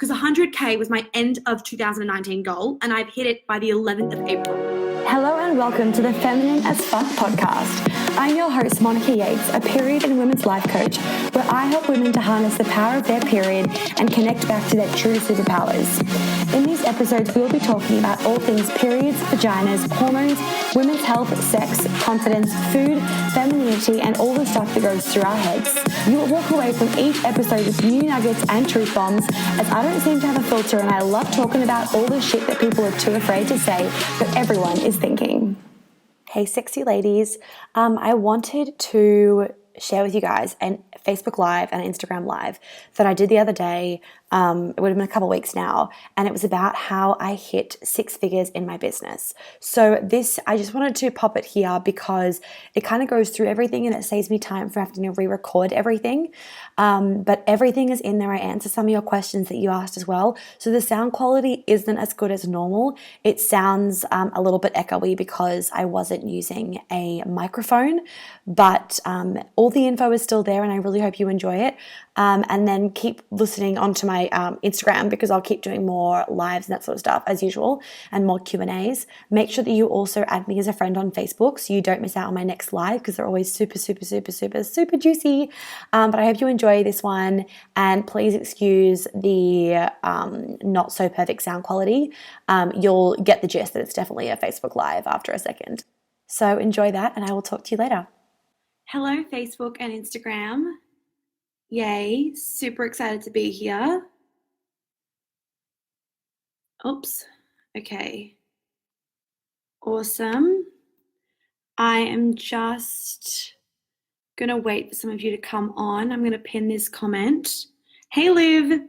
because 100K was my end of 2019 goal, and I've hit it by the 11th of April. Hello and welcome to the Feminine as Fuck podcast. I'm your host, Monica Yates, a period and women's life coach, where I help women to harness the power of their period and connect back to their true superpowers. In these episodes, we'll be talking about all things periods, vaginas, hormones, women's health, sex, confidence, food, femininity, and all the stuff that goes through our heads. You will walk away from each episode with new nuggets and truth bombs, as I don't seem to have a filter and I love talking about all the shit that people are too afraid to say, but everyone is thinking. Hey, sexy ladies. I wanted to share with you guys a Facebook Live and Instagram Live that I did the other day. It would have been a couple of weeks now, and it was about how I hit 6 figures in my business. So I just wanted to pop it here because it kind of goes through everything and it saves me time for having to re-record everything. But everything is in there. I answer some of your questions that you asked as well. So the sound quality isn't as good as normal. It sounds a little bit echoey because I wasn't using a microphone, but all the info is still there, and I really hope you enjoy it. And then keep listening onto my Instagram, because I'll keep doing more lives and that sort of stuff as usual, and more Q&As. Make sure that you also add me as a friend on Facebook so you don't miss out on my next live, because they're always super, super, super, super, super juicy. But I hope you enjoy this one, and please excuse the not so perfect sound quality. You'll get the gist that it's definitely a Facebook Live after a second. So enjoy that, and I will talk to you later. Hello, Facebook and Instagram. Yay, super excited to be here. Oops, okay. Awesome. I am just gonna wait for some of you to come on. I'm gonna pin this comment. Hey, Liv.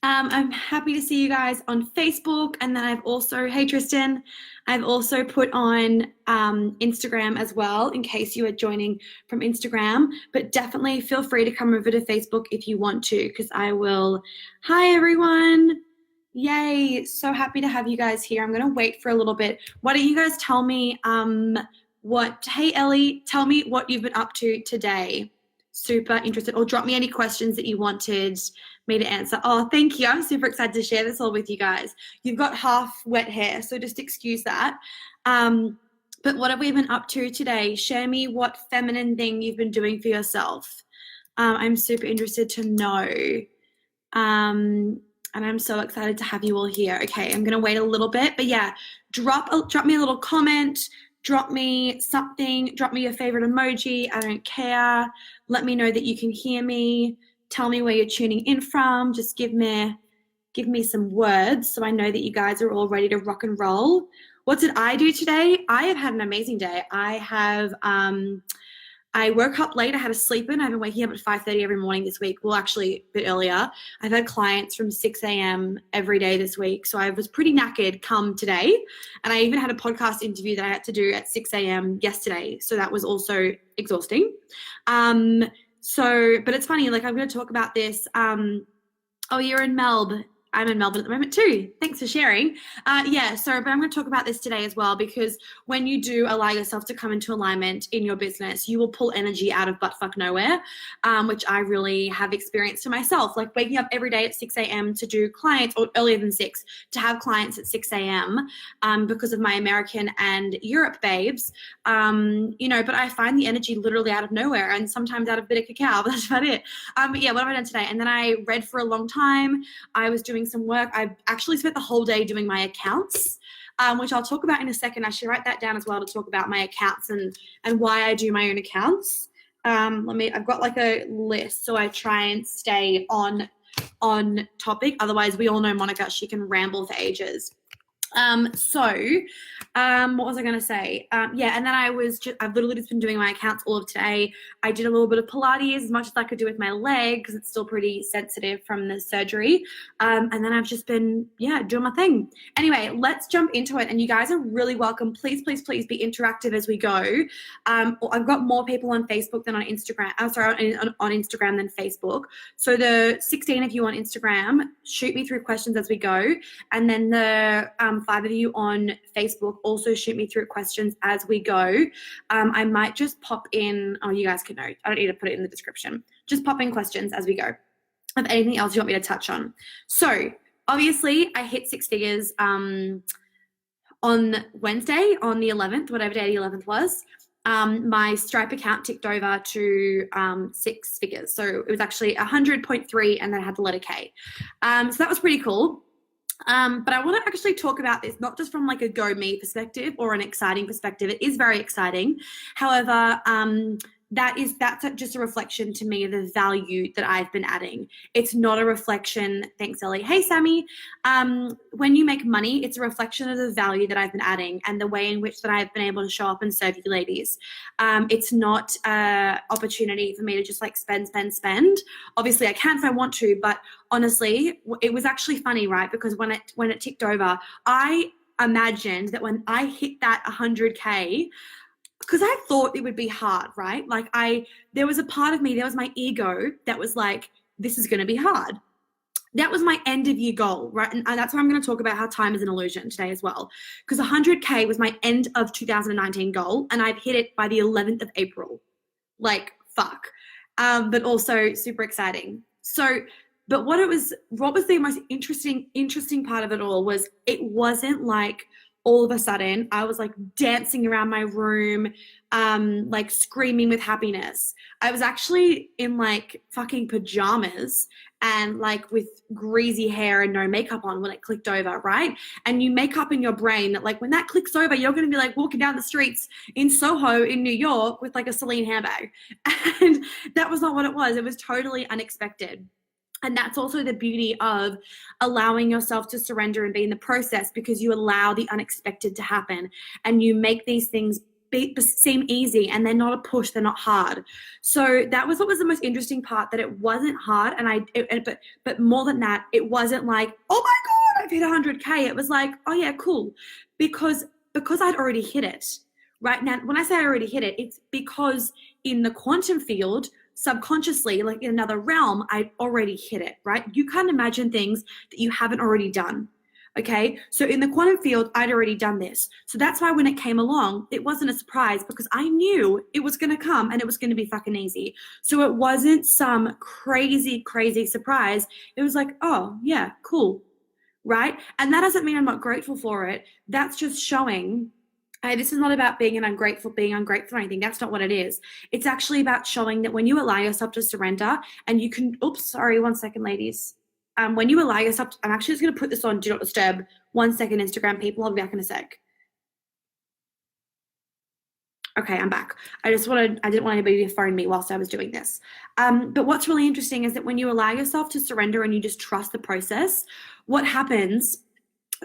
I'm happy to see you guys on Facebook, and then I've also, hey Tristan, I've also put on Instagram as well in case you are joining from Instagram, but definitely feel free to come over to Facebook if you want to, because I will. Hi everyone. Yay, so happy to have you guys here. I'm gonna wait for a little bit. Why don't you guys tell me hey Ellie, tell me what you've been up to today. Super interested, or drop me any questions that you wanted me to answer. Oh, thank you. I'm super excited to share this all with you guys. You've got half wet hair, so just excuse that. But what have we been up to today? Share me what feminine thing you've been doing for yourself. I'm super interested to know. And I'm so excited to have you all here. Okay, I'm going to wait a little bit, but yeah, drop me a little comment. Drop me something, drop me your favorite emoji. I don't care. Let me know that you can hear me. Tell me where you're tuning in from. Just give me some words so I know that you guys are all ready to rock and roll. What did I do today? I have had an amazing day. I woke up late. I had a sleep in. I've been waking up at 5:30 every morning this week. Well, actually a bit earlier. I've had clients from 6 a.m. every day this week. So I was pretty knackered come today. And I even had a podcast interview that I had to do at 6 a.m. yesterday. So that was also exhausting. But it's funny, like I'm going to talk about this. Oh, you're in Melbourne. I'm in Melbourne at the moment too. Thanks for sharing. But I'm going to talk about this today as well, because when you do allow yourself to come into alignment in your business, you will pull energy out of buttfuck nowhere, which I really have experienced to myself. Like waking up every day at 6 a.m. to do clients, or earlier than 6, to have clients at 6 a.m. Because of my American and Europe babes, but I find the energy literally out of nowhere, and sometimes out of a bit of cacao, but that's about it. What have I done today? And then I read for a long time. I was doing some work. I actually spent the whole day doing my accounts, which I'll talk about in a second. I should write that down as well, to talk about my accounts and why I do my own accounts. I've got like a list, so I try and stay on topic. Otherwise, we all know Monica, she can ramble for ages. What was I going to say? And then I've literally just been doing my accounts all of today. I did a little bit of Pilates, as much as I could do with my leg, because it's still pretty sensitive from the surgery. And then I've just been, doing my thing. Anyway, let's jump into it. And you guys are really welcome. Please, please, please be interactive as we go. I've got more people on Facebook than on Instagram. On Instagram than Facebook. So the 16 of you on Instagram, shoot me through questions as we go. And then the 5 of you on Facebook, also shoot me through questions as we go. I might just pop in, you guys can know, I don't need to put it in the description. Just pop in questions as we go. of anything else you want me to touch on. So obviously I hit six figures on Wednesday, on the 11th, whatever day the 11th was. My Stripe account ticked over to six figures. So it was actually 100.3 and then I had the letter K. So that was pretty cool. But I want to actually talk about this, not just from like a go me perspective or an exciting perspective. It is very exciting. However, that's just a reflection to me of the value that I've been adding. It's not a reflection. Thanks, Ellie. Hey, Sammy. When you make money, it's a reflection of the value that I've been adding and the way in which that I've been able to show up and serve you ladies. It's not an opportunity for me to just like spend. Obviously, I can if I want to, but honestly, it was actually funny, right? Because when it ticked over, I imagined that when I hit that 100K, because I thought it would be hard, right? Like there was a part of me, there was my ego that was like, this is going to be hard. That was my end of year goal, right? And that's why I'm going to talk about how time is an illusion today as well. Because 100K was my end of 2019 goal, and I've hit it by the 11th of April. Like, fuck. But also super exciting. So, but what was the most interesting part of it all was it wasn't like all of a sudden I was like dancing around my room, like screaming with happiness. I was actually in like fucking pajamas and like with greasy hair and no makeup on when it clicked over, right? And you make up in your brain that like when that clicks over, you're going to be like walking down the streets in Soho in New York with like a Celine handbag. And that was not what it was. It was totally unexpected. And that's also the beauty of allowing yourself to surrender and be in the process, because you allow the unexpected to happen and you make these things seem easy, and they're not a push, they're not hard. So that was what was the most interesting part, that it wasn't hard. But more than that, it wasn't like, oh my God, I've hit 100K. It was like, oh yeah, cool. Because I'd already hit it. Right now, when I say I already hit it, it's because in the quantum field, subconsciously, like in another realm, I already hit it, right? You can't imagine things that you haven't already done. Okay. So in the quantum field, I'd already done this. So that's why when it came along, it wasn't a surprise, because I knew it was going to come and it was going to be fucking easy. So it wasn't some crazy surprise. It was like, oh yeah, cool. Right. And that doesn't mean I'm not grateful for it. That's just showing. This is not about being ungrateful or anything. That's not what it is. It's actually about showing that when you allow yourself to surrender, and you can, oops, sorry, 1 second, ladies. When you allow yourself, I'm actually just going to put this on Do Not Disturb. 1 second, Instagram people. I'll be back in a sec. Okay, I'm back. I didn't want anybody to phone me whilst I was doing this. But what's really interesting is that when you allow yourself to surrender and you just trust the process, what happens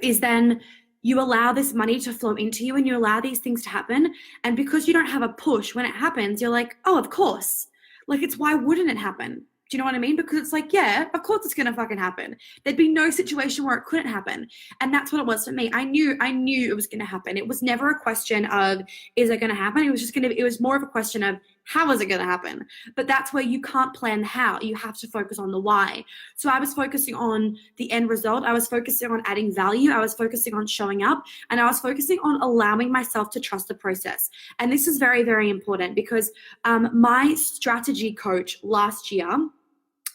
is then you allow this money to flow into you and you allow these things to happen. And because you don't have a push, when it happens, you're like, oh, of course. Like, it's why wouldn't it happen? Do you know what I mean? Because it's like, yeah, of course it's going to fucking happen. There'd be no situation where it couldn't happen. And that's what it was for me. I knew it was going to happen. It was never a question of, is it going to happen? It was more of a question of, how is it going to happen? But that's where you can't plan the how. You have to focus on the why. So I was focusing on the end result. I was focusing on adding value. I was focusing on showing up, and I was focusing on allowing myself to trust the process. And this is very, very important, because my strategy coach last year,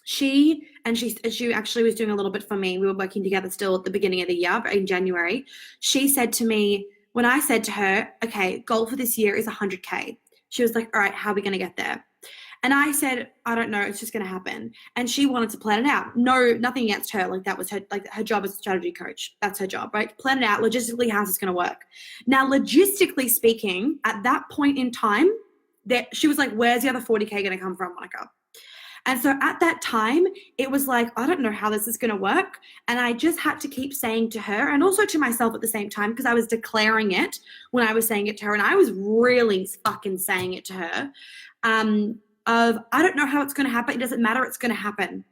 she actually was doing a little bit for me. We were working together still at the beginning of the year, in January. She said to me, when I said to her, okay, goal for this year is 100K. She was like, all right, how are we going to get there? And I said, I don't know, it's just going to happen. And she wanted to plan it out. No, nothing against her. Like, that was her job as a strategy coach. That's her job, right? Plan it out logistically, how's this going to work? Now, logistically speaking, at that point in time, she was like, where's the other 40K going to come from, Monica? And so at that time, it was like, I don't know how this is going to work. And I just had to keep saying to her, and also to myself at the same time, because I was declaring it when I was saying it to her. And I was really fucking saying it to her, I don't know how it's going to happen. It doesn't matter. It's going to happen.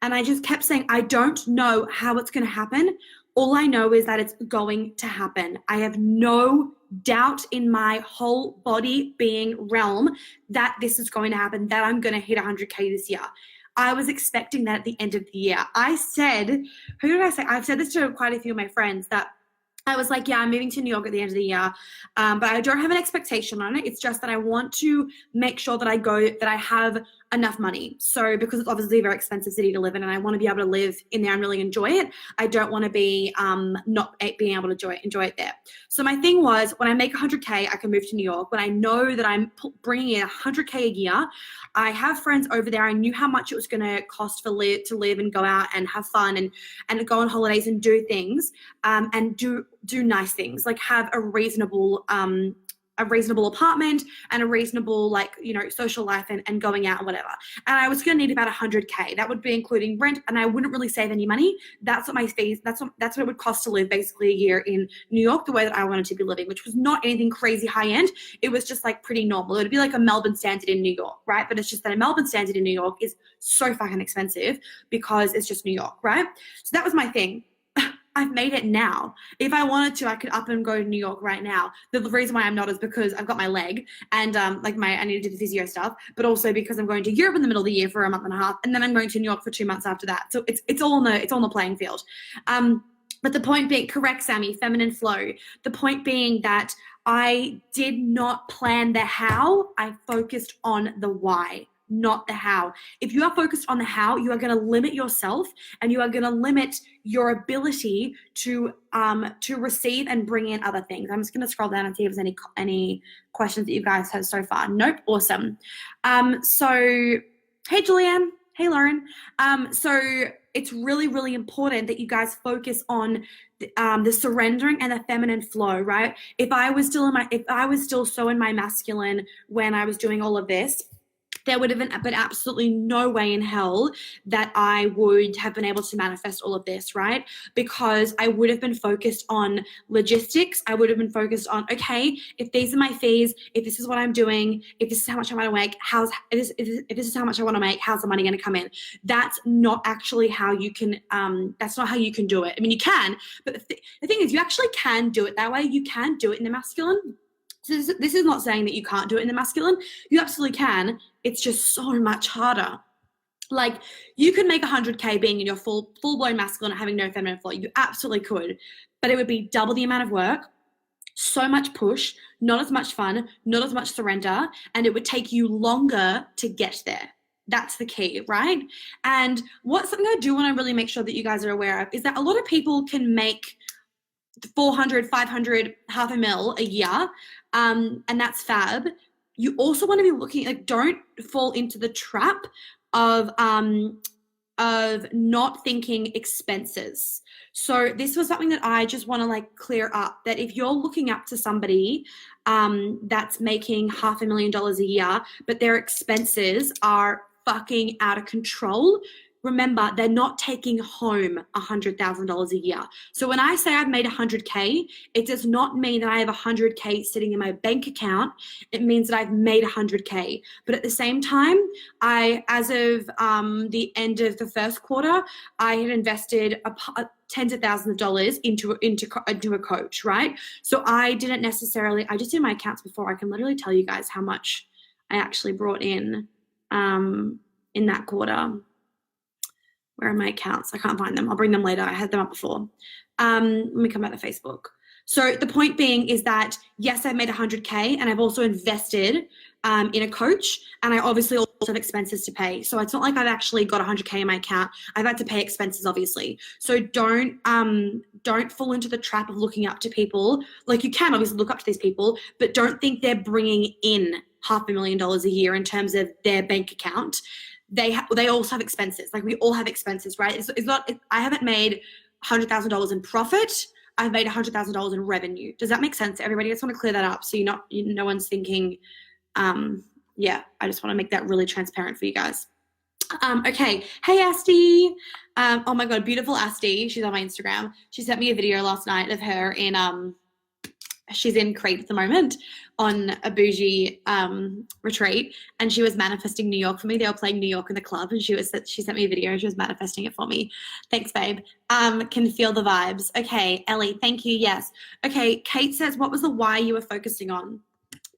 And I just kept saying, I don't know how it's going to happen. All I know is that it's going to happen. I have no doubt in my whole body being realm that this is going to happen, that I'm going to hit 100K this year. I was expecting that at the end of the year. I said, who did I say? I've said this to quite a few of my friends, that I was like, yeah, I'm moving to New York at the end of the year, but I don't have an expectation on it. It's just that I want to make sure that I have enough money. So because it's obviously a very expensive city to live in and I want to be able to live in there and really enjoy it, I don't want to be not being able to enjoy it there. So my thing was, when I make 100K, I can move to New York. When I know that I'm bringing in 100K a year, I have friends over there. I knew how much it was going to cost to live and go out and have fun and go on holidays and do things, and do nice things, like have a reasonable apartment and a reasonable, like, you know, social life and going out and whatever. And I was going to need about 100K. That would be including rent, and I wouldn't really save any money. That's what my fees, that's what it would cost to live basically a year in New York, the way that I wanted to be living, which was not anything crazy high end. It was just like pretty normal. It would be like a Melbourne standard in New York, right? But it's just that a Melbourne standard in New York is so fucking expensive because it's just New York, right? So that was my thing. I've made it now. If I wanted to, I could up and go to New York right now. The reason why I'm not is because I've got my leg and I need to do the physio stuff, but also because I'm going to Europe in the middle of the year for a month and a half, and then I'm going to New York for 2 months after that. So it's all on the playing field. But the point being, correct, Sammy, feminine flow. The point being that I did not plan the how. I focused on the why, not the how. If you are focused on the how, you are going to limit yourself and you are going to limit your ability to receive and bring in other things. I'm just going to scroll down and see if there's any questions that you guys have so far. Nope. Awesome. So hey, Julianne. Hey, Lauren. So it's really, really important that you guys focus on the surrendering and the feminine flow, right? If I was still so in my masculine when I was doing all of this, there would have been absolutely no way in hell that I would have been able to manifest all of this, right? Because I would have been focused on logistics. I would have been focused on, okay, if these are my fees, if this is what I'm doing, if this is how much I want to make, if this is how much I want to make, how's the money going to come in? That's not actually how you can, that's not how you can do it. I mean, you can, but the thing is, you actually can do it that way. You can do it in the masculine. So this is not saying that you can't do it in the masculine. You absolutely can. It's just so much harder. Like, you could make 100K being in your full-blown masculine and having no feminine flow. You absolutely could. But it would be double the amount of work, so much push, not as much fun, not as much surrender, and it would take you longer to get there. That's the key, right? And what's something I do want to really make sure that you guys are aware of is that a lot of people can make 400, 500, $500,000 a year, and that's fab. You also want to be looking, like, don't fall into the trap of not thinking expenses. So this was something that I just want to, like, clear up, that if you're looking up to somebody that's making $500,000 a year, but their expenses are fucking out of control, remember, they're not taking home $100,000 a year. So when I say I've made 100K, it does not mean that I have 100K sitting in my bank account. It means that I've made 100K. But at the same time, as of the end of the first quarter, I had invested tens of thousands of dollars into a coach, right? So I just did my accounts before. I can literally tell you guys how much I actually brought in that quarter. Where are my accounts? I can't find them. I'll bring them later. I had them up before. Let me come back to Facebook. So the point being is that, yes, I've made 100K and I've also invested in a coach, and I obviously also have expenses to pay. So it's not like I've actually got 100K in my account. I've had to pay expenses, obviously. So don't fall into the trap of looking up to people. Like, you can obviously look up to these people, but don't think they're bringing in $500,000 a year in terms of their bank account. They also have expenses. Like, we all have expenses, right? It's not. I haven't made $100,000 in profit. I've made $100,000 in revenue. Does that make sense to everybody? I just want to clear that up so no one's thinking. Yeah, I just want to make that really transparent for you guys. Okay. Hey, Asti. Oh my God, beautiful Asti. She's on my Instagram. She sent me a video last night of her she's in Crete at the moment on a bougie retreat, and she was manifesting New York for me. They were playing New York in the club, and she sent me a video and she was manifesting it for me. Thanks, babe. Can feel the vibes. Okay, Ellie, thank you. Yes. Okay, Kate says, what was the why you were focusing on?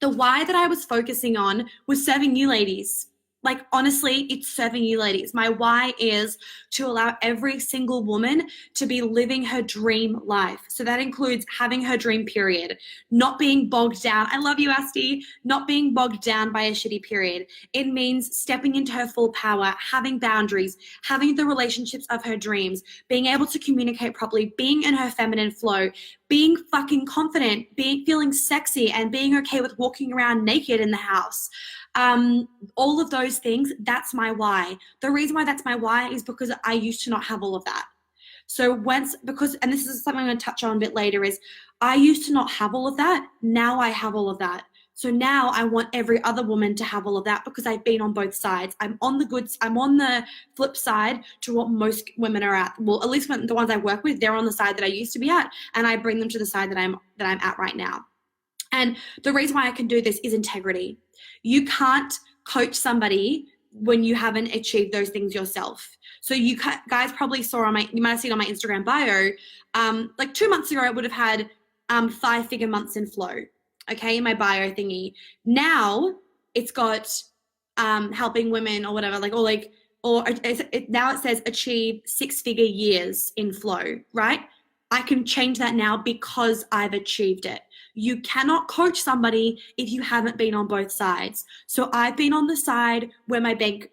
The why that I was focusing on was serving you ladies. Like, honestly, it's serving you ladies. My why is to allow every single woman to be living her dream life. So that includes having her dream period, not being bogged down. I love you, Asti. Not being bogged down by a shitty period. It means stepping into her full power, having boundaries, having the relationships of her dreams, being able to communicate properly, being in her feminine flow, being fucking confident, feeling sexy, and being okay with walking around naked in the house. All of those things, that's my why. The reason why that's my why is because I used to not have all of that. So and this is something I'm going to touch on a bit later, is I used to not have all of that. Now I have all of that. So now I want every other woman to have all of that because I've been on both sides. I'm on the flip side to what most women are at. Well, at least the ones I work with, they're on the side that I used to be at, and I bring them to the side that I'm at right now. And the reason why I can do this is integrity. You can't coach somebody when you haven't achieved those things yourself. So you guys probably saw you might have seen on my Instagram bio, like 2 months ago, I would have had 5-figure months in flow, okay, in my bio thingy. Now it's got helping women or whatever, now it says achieve 6-figure years in flow, right? I can change that now because I've achieved it. You cannot coach somebody if you haven't been on both sides. So I've been on the side where my bank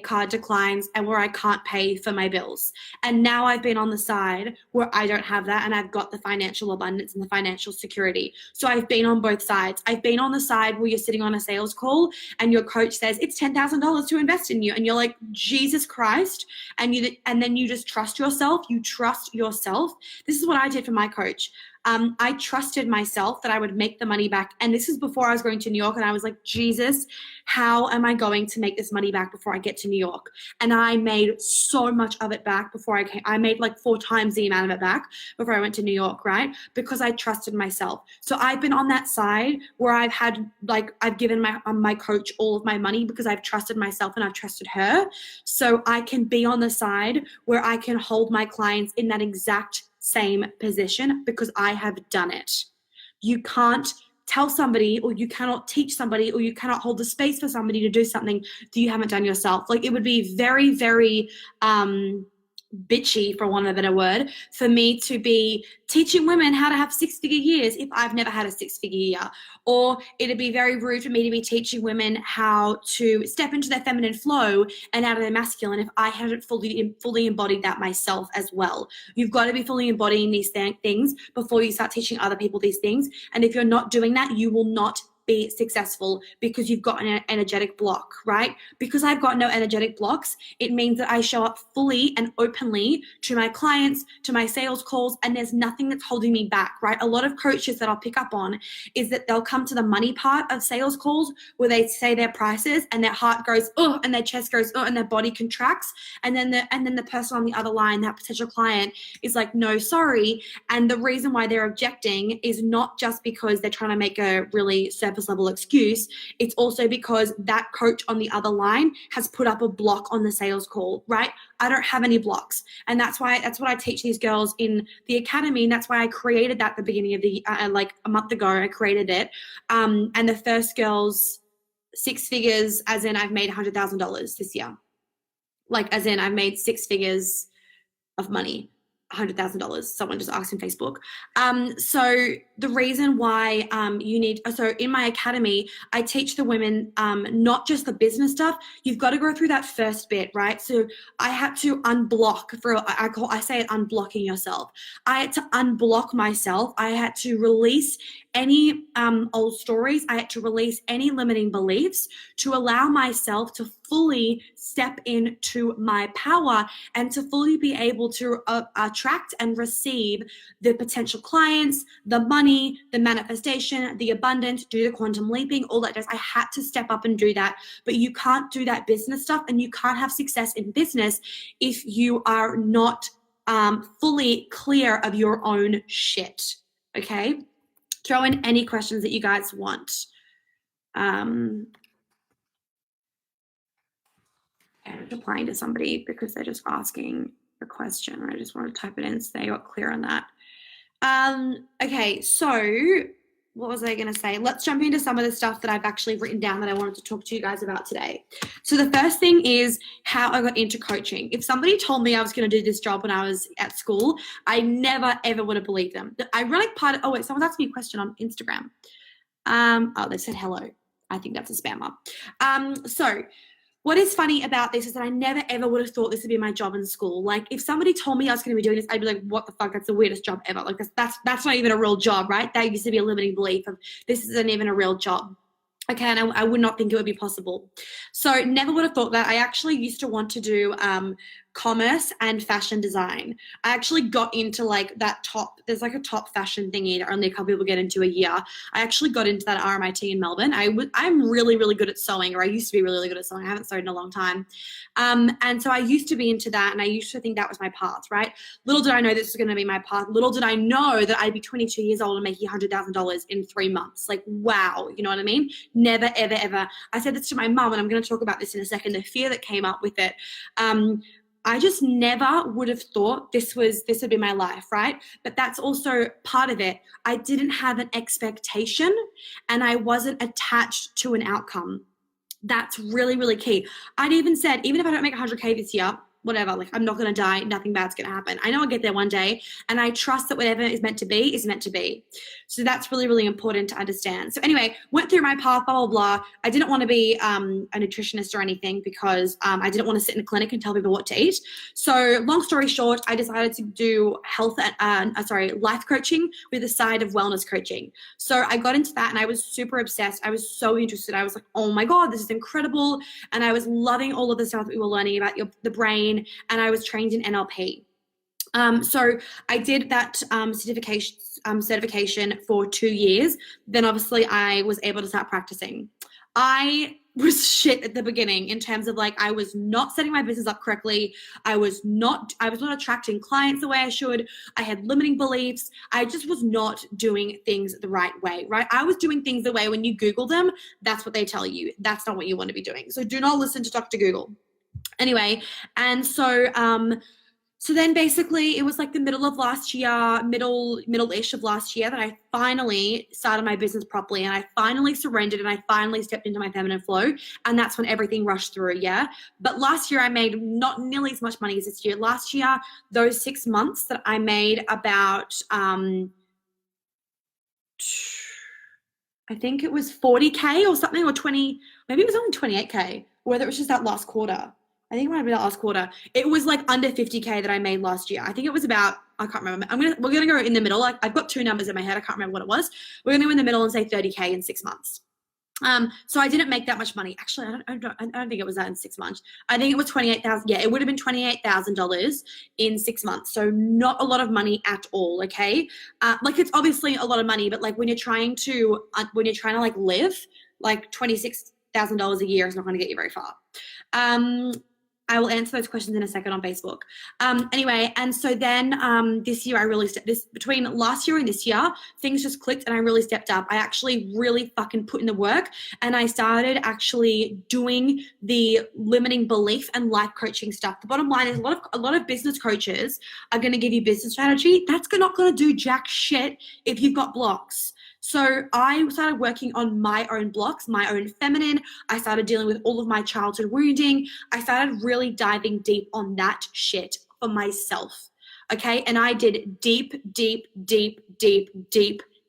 card declines and where I can't pay for my bills. And now I've been on the side where I don't have that and I've got the financial abundance and the financial security. So I've been on both sides. I've been on the side where you're sitting on a sales call and your coach says it's $10,000 to invest in you. And you're like, Jesus Christ. And then you just trust yourself. You trust yourself. This is what I did for my coach. I trusted myself that I would make the money back. And this is before I was going to New York. And I was like, Jesus, how am I going to make this money back before I get to New York? And I made so much of it back before I came. I made like 4 times the amount of it back before I went to New York, right? Because I trusted myself. So I've been on that side where I've given my coach all of my money because I've trusted myself and I've trusted her. So I can be on the side where I can hold my clients in that exact same position because I have done it. You can't tell somebody, or you cannot teach somebody, or you cannot hold the space for somebody to do something that you haven't done yourself. Like, it would be very, very bitchy, for want of a better word, for me to be teaching women how to have 6-figure years if I've never had a 6-figure year. Or it'd be very rude for me to be teaching women how to step into their feminine flow and out of their masculine if I hadn't fully embodied that myself as well. You've got to be fully embodying these things before you start teaching other people these things. And if you're not doing that, you will not be successful because you've got an energetic block, right? Because I've got no energetic blocks, it means that I show up fully and openly to my clients, to my sales calls, and there's nothing that's holding me back, right? A lot of coaches that I'll pick up on is that they'll come to the money part of sales calls where they say their prices and their heart goes, oh, and their chest goes, oh, and their body contracts. And then the person on the other line, that potential client, is like, no, sorry. And the reason why they're objecting is not just because they're trying to make a really surface level excuse. It's also because that coach on the other line has put up a block on the sales call, right? I don't have any blocks. And that's what I teach these girls in the academy. And that's why I created that at the beginning of the, like a month ago, I created it. And the first girls, 6 figures, as in I've made $100,000 this year. Like, as in I've made 6 figures of money. $100,000. Someone just asked in Facebook. So the reason why so in my academy, I teach the women not just the business stuff. You've got to go through that first bit, right? So I had to unblock I say it, unblocking yourself. I had to unblock myself. I had to release any old stories. I had to release any limiting beliefs to allow myself to fully step into my power and to fully be able to attract and receive the potential clients, the money, the manifestation, the abundance, do the quantum leaping, all that jazz. I had to step up and do that. But you can't do that business stuff, and you can't have success in business if you are not fully clear of your own shit. Okay? Throw in any questions that you guys want. I'm replying to somebody because they're just asking a question. I just want to type it in so they got clear on that. Okay, so what was I going to say? Let's jump into some of the stuff that I've actually written down that I wanted to talk to you guys about today. So the first thing is how I got into coaching. If somebody told me I was going to do this job when I was at school, I never, ever would have believed them. The ironic part, oh wait, someone's asked me a question on Instagram. Oh, they said hello. I think that's a spammer. So what is funny about this is that I never ever would have thought this would be my job in school. Like if somebody told me I was going to be doing this, I'd be like, what the fuck? That's the weirdest job ever. Like that's not even a real job, right? That used to be a limiting belief of this isn't even a real job. Okay, and I would not think it would be possible. So never would have thought that. I actually used to want to do commerce and fashion design. I actually got into like that top, there's like a top fashion thingy that only a couple people get into a year. I actually got into that at RMIT in Melbourne. I'm really, really good at sewing, or I used to be really, really good at sewing. I haven't sewed in a long time. And so I used to be into that, and I used to think that was my path, right? Little did I know this was going to be my path. Little did I know that I'd be 22 years old and making $100,000 in 3 months. Like, wow, you know what I mean? Never, ever, ever. I said this to my mum, and I'm going to talk about this in a second, the fear that came up with it. I just never would have thought this would be my life, right? But that's also part of it. I didn't have an expectation, and I wasn't attached to an outcome. That's really, really key. I'd even said, even if I don't make 100K this year, whatever, like I'm not going to die, nothing bad's going to happen. I know I'll get there one day, and I trust that whatever is meant to be is meant to be. So that's really, really important to understand. So anyway, went through my path, blah, blah, blah. I didn't want to be a nutritionist or anything because I didn't want to sit in a clinic and tell people what to eat. So long story short, I decided to do life coaching with a side of wellness coaching. So I got into that, and I was super obsessed. I was so interested. I was like, oh my God, this is incredible. And I was loving all of the stuff that we were learning about the brain, and I was trained in NLP. So I did that certification for 2 years. Then obviously I was able to start practicing. I was shit at the beginning in terms of like I was not setting my business up correctly. I was not attracting clients the way I should. I had limiting beliefs. I just was not doing things the right way, right? I was doing things the way when you Google them, that's what they tell you. That's not what you want to be doing. So do not listen to Dr. Google. Anyway, and so then basically it was like the middle of last year, middle-ish of last year that I finally started my business properly, and I finally surrendered, and I finally stepped into my feminine flow, and that's when everything rushed through, yeah? But last year I made not nearly as much money as this year. Last year, those 6 months that I made about, I think it was 40K or something, or 20, maybe it was only 28K, or whether it was just that last quarter. I think it might have been that last quarter. It was like under 50K that I made last year. I think it was about, I can't remember. We're gonna go in the middle. Like I've got 2 numbers in my head. I can't remember what it was. We're gonna go in the middle and say 30K in 6 months. So I didn't make that much money. Actually, I don't think it was that in 6 months. I think it was 28,000. Yeah, it would have been $28,000 in 6 months. So not a lot of money at all. Okay, like it's obviously a lot of money, but like when you're trying to like live, like $26,000 a year is not going to get you very far. I will answer those questions in a second on Facebook. Anyway, and so then this year between last year and this year, things just clicked and I really stepped up. I actually really fucking put in the work, and I started actually doing the limiting belief and life coaching stuff. The bottom line is a lot of business coaches are going to give you business strategy. That's not going to do jack shit if you've got blocks. So I started working on my own blocks, my own feminine. I started dealing with all of my childhood wounding. I started really diving deep on that shit for myself, okay? And I did deep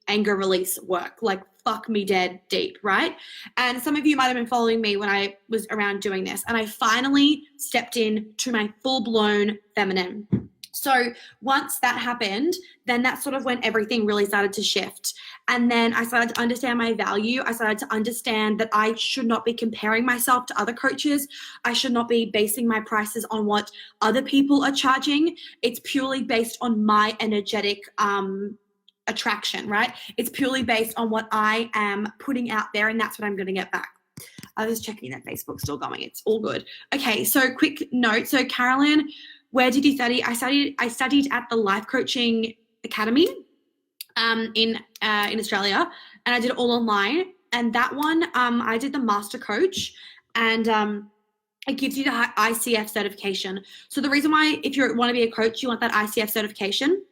anger release work, like fuck me dead deep, right? And some of you might have been following me when I was around doing this, and I finally stepped in to my full-blown feminine. So once that happened, then that's sort of when everything really started to shift. And then I started to understand my value. I started to understand that I should not be comparing myself to other coaches. I should not be basing my prices on what other people are charging. It's purely based on my energetic attraction, right? It's purely based on what I am putting out there, and that's what I'm going to get back. I was checking that Facebook's still going. It's all good. Okay, so quick note. So Carolyn, where did you study? I studied at the Life Coaching Academy in Australia, and I did it all online. And that one, I did the Master Coach, and it gives you the ICF certification. So the reason why, if you want to be a coach, you want that ICF certification,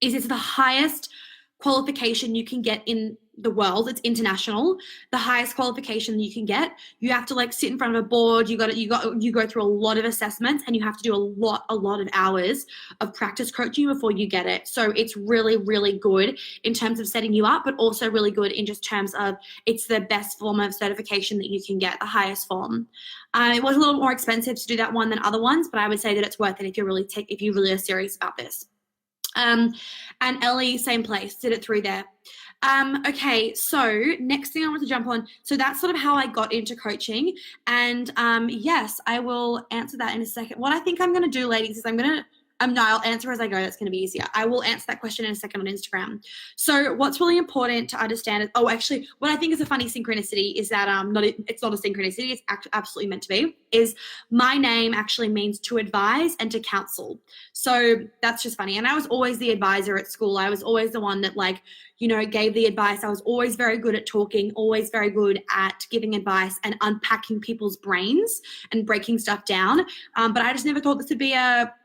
is it's the highest qualification you can get in the world. It's international, the highest qualification you can get. You have to like sit in front of a board. You go through a lot of assessments, and you have to do a lot of hours of practice coaching before you get it. So it's really, really good in terms of setting you up, but also really good in just terms of it's the best form of certification that you can get, the highest form. It was a little more expensive to do that one than other ones, but I would say that it's worth it if you really are serious about this. And Ellie, same place, did it through there. Okay, so next thing I want to jump on. So that's sort of how I got into coaching. And yes, I will answer that in a second. What I think I'm going to do, ladies, is I'll answer as I go. That's going to be easier. I will answer that question in a second on Instagram. So what's really important to understand is, actually, what I think is a funny synchronicity is that it's not a synchronicity. It's absolutely meant to be, is my name actually means to advise and to counsel. So that's just funny. And I was always the advisor at school. I was always the one that gave the advice. I was always very good at talking, always very good at giving advice and unpacking people's brains and breaking stuff down. But I just never thought this would be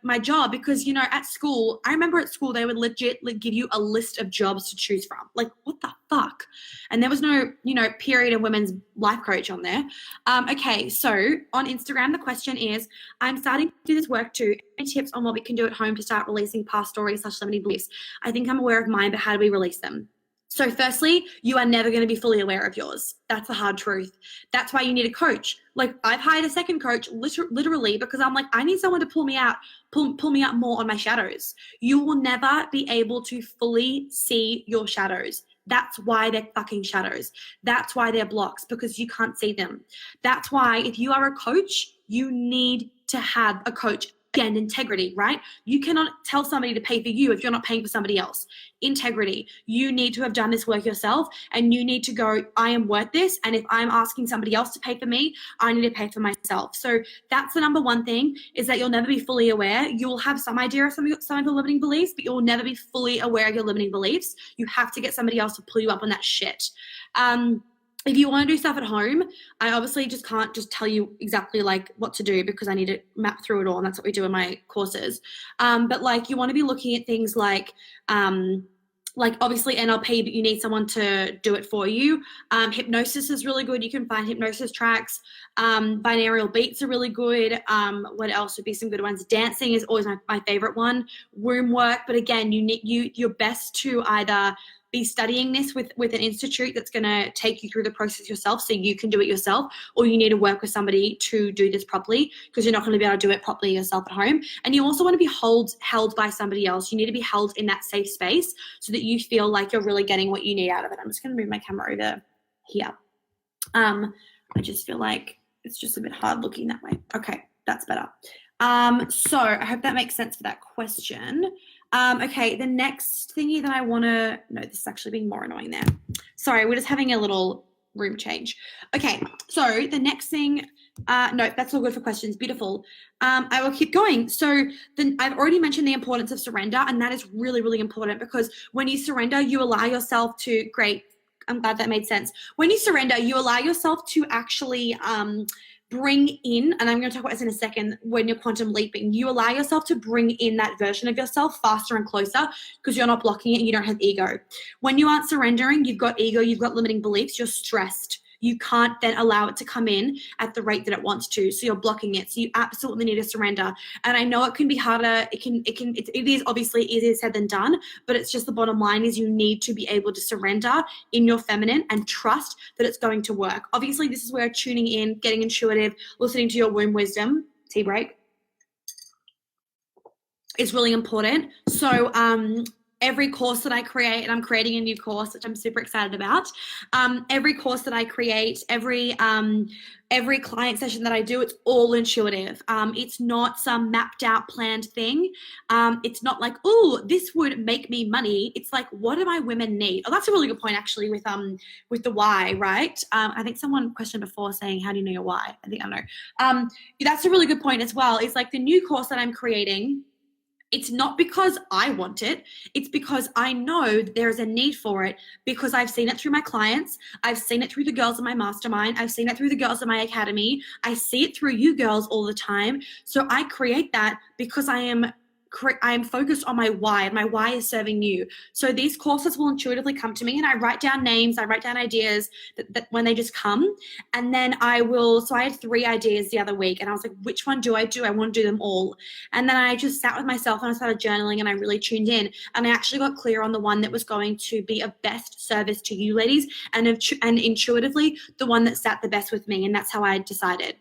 my job because, at school, I remember at school, they would legit give you a list of jobs to choose from. Like, what the fuck? And there was no, period and women's life coach on there. Okay, so on Instagram, the question is, I'm starting to do this work too. Any tips on what we can do at home to start releasing past stories / limiting beliefs? I think I'm aware of mine, but how do we release them? So firstly, you are never going to be fully aware of yours. That's the hard truth. That's why you need a coach. Like, I've hired a second coach literally because I'm like, I need someone to pull me out more on my shadows. You will never be able to fully see your shadows. That's why they're fucking shadows. That's why they're blocks, because you can't see them. That's why if you are a coach, you need to have a coach. Again, integrity, right? You cannot tell somebody to pay for you if you're not paying for somebody else. Integrity. You need to have done this work yourself, and you need to go, I am worth this. And if I'm asking somebody else to pay for me, I need to pay for myself. So that's the number one thing, is that you'll never be fully aware. You will have some idea of some of your limiting beliefs, but you'll never be fully aware of your limiting beliefs. You have to get somebody else to pull you up on that shit. If you want to do stuff at home, I obviously just can't just tell you exactly what to do because I need to map through it all, and that's what we do in my courses. But you want to be looking at things like obviously NLP, but you need someone to do it for you. Hypnosis is really good. You can find hypnosis tracks. Binaural beats are really good. What else would be some good ones? Dancing is always my favorite one. Room work, but again, you're best to either be studying this with an institute that's going to take you through the process yourself so you can do it yourself, or you need to work with somebody to do this properly because you're not going to be able to do it properly yourself at home. And you also want to be held by somebody else. You need to be held in that safe space so that you feel like you're really getting what you need out of it. I'm just going to move my camera over here. I just feel like it's just a bit hard looking that way. Okay, that's better. So I hope that makes sense for that question. Okay, the next thingy that I want to, no, this is actually being more annoying there. Sorry, we're just having a little room change. Okay, so the next thing, no, that's all good for questions. Beautiful. I will keep going. So then I've already mentioned the importance of surrender, and that is really, really important because when you surrender, you allow yourself to, great, I'm glad that made sense. When you surrender, you allow yourself to actually bring in, and I'm going to talk about this in a second, when you're quantum leaping, you allow yourself to bring in that version of yourself faster and closer because you're not blocking it and you don't have ego. When you aren't surrendering, you've got ego, you've got limiting beliefs, you're stressed. You can't then allow it to come in at the rate that it wants to. So you're blocking it. So you absolutely need to surrender. And I know it can be harder. It is obviously easier said than done, but it's just the bottom line is you need to be able to surrender in your feminine and trust that it's going to work. Obviously, this is where tuning in, getting intuitive, listening to your womb wisdom, tea break, is really important. So, every course that I create, and I'm creating a new course, which I'm super excited about. Every course that I create, every client session that I do, it's all intuitive. It's not some mapped out planned thing. It's not like, oh, this would make me money. It's like, what do my women need? Oh, that's a really good point actually with the why, right? I think someone questioned before saying, how do you know your why? I think I know. That's a really good point as well. It's like the new course that I'm creating, it's not because I want it. It's because I know there's a need for it because I've seen it through my clients. I've seen it through the girls in my mastermind. I've seen it through the girls in my academy. I see it through you girls all the time. So I create that because I am I'm focused on my why, and my why is serving you. So these courses will intuitively come to me, and I write down names, I write down ideas that when they just come. And then so I had 3 ideas the other week, and I was like, which one do? I want to do them all. And then I just sat with myself and I started journaling, and I really tuned in, and I actually got clear on the one that was going to be of best service to you ladies, and intuitively the one that sat the best with me. And that's how I decided.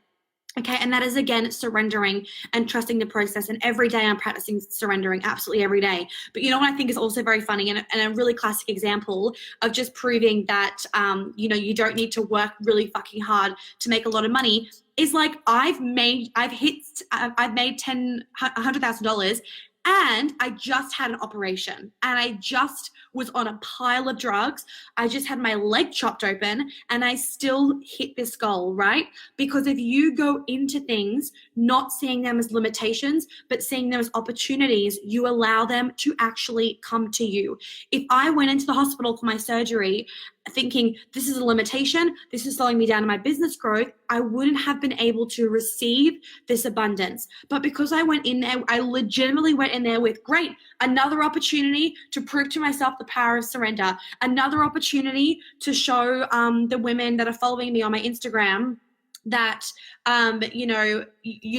Okay, and that is, again, surrendering and trusting the process. And every day I'm practicing surrendering, absolutely every day. But you know what I think is also very funny, and a really classic example of just proving that, you don't need to work really fucking hard to make a lot of money is, like, I've made $100,000, and I just had an operation, and I just was on a pile of drugs. I just had my leg chopped open, and I still hit this goal, right? Because if you go into things not seeing them as limitations, but seeing them as opportunities, you allow them to actually come to you. If I went into the hospital for my surgery thinking this is a limitation, this is slowing me down in my business growth, I wouldn't have been able to receive this abundance. But because I went in there, I legitimately went in there with, great, another opportunity to prove to myself the power of surrender, another opportunity to show the women that are following me on my Instagram that, you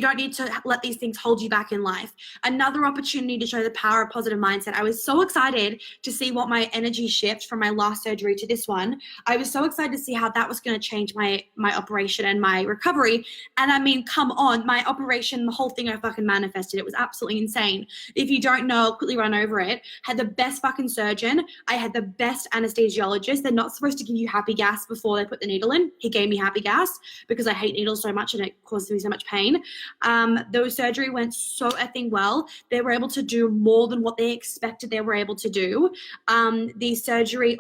don't need to let these things hold you back in life. Another opportunity to show the power of positive mindset. I was so excited to see what my energy shift from my last surgery to this one. I was so excited to see how that was going to change my operation and my recovery. And I mean, come on, my operation, the whole thing I fucking manifested. It was absolutely insane. If you don't know, I'll quickly run over it. Had the best fucking surgeon. I had the best anesthesiologist. They're not supposed to give you happy gas before they put the needle in. He gave me happy gas because I hate needles so much and it causes me so much pain. The surgery went so effing well. They were able to do more than what they expected they were able to do. In the surgery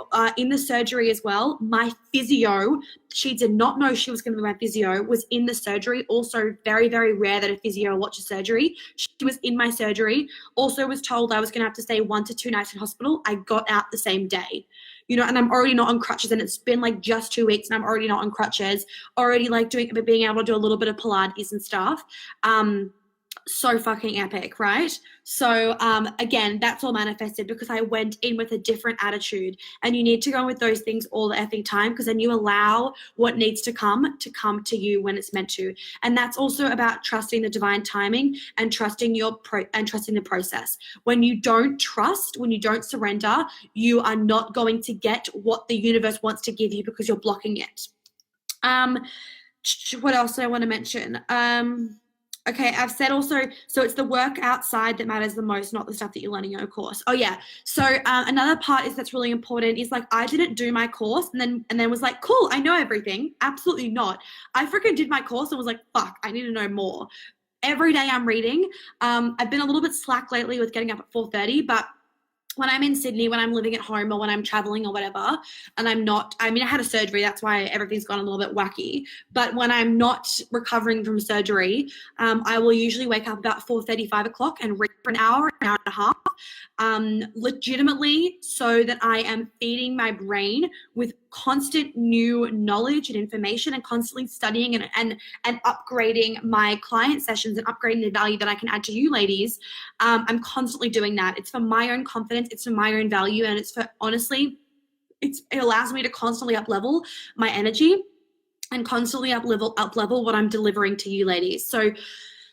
as well, my physio, she did not know she was going to be my physio, was in the surgery. Also very, very rare that a physio watches surgery. She was in my surgery. Also was told I was going to have to stay 1 to 2 nights in hospital. I got out the same day. And I'm already not on crutches, and it's been like just 2 weeks and I'm already not on crutches, already like being able to do a little bit of Pilates and stuff. So fucking epic, right? So again, that's all manifested because I went in with a different attitude, and you need to go with those things all the effing time, because then you allow what needs to come to you when it's meant to. And that's also about trusting the divine timing and trusting trusting the process. When you don't trust, when you don't surrender, you are not going to get what the universe wants to give you because you're blocking it. What else do I want to mention? Okay, I've said also, so it's the work outside that matters the most, not the stuff that you're learning in your course. Oh yeah. So another part that's really important is, like, I didn't do my course and then was like, cool, I know everything. Absolutely not. I freaking did my course and was like, fuck, I need to know more. Every day I'm reading. I've been a little bit slack lately with getting up at 4:30, but when I'm in Sydney, when I'm living at home or when I'm traveling or whatever, and I had a surgery, that's why everything's gone a little bit wacky. But when I'm not recovering from surgery, I will usually wake up about 4:30, 5 o'clock and read for an hour and a half, legitimately, so that I am feeding my brain with constant new knowledge and information, and constantly studying and upgrading my client sessions and upgrading the value that I can add to you ladies. I'm constantly doing that. It's for my own confidence, it's for my own value, and it's for, honestly, it allows me to constantly up-level my energy and constantly up-level what I'm delivering to you ladies. So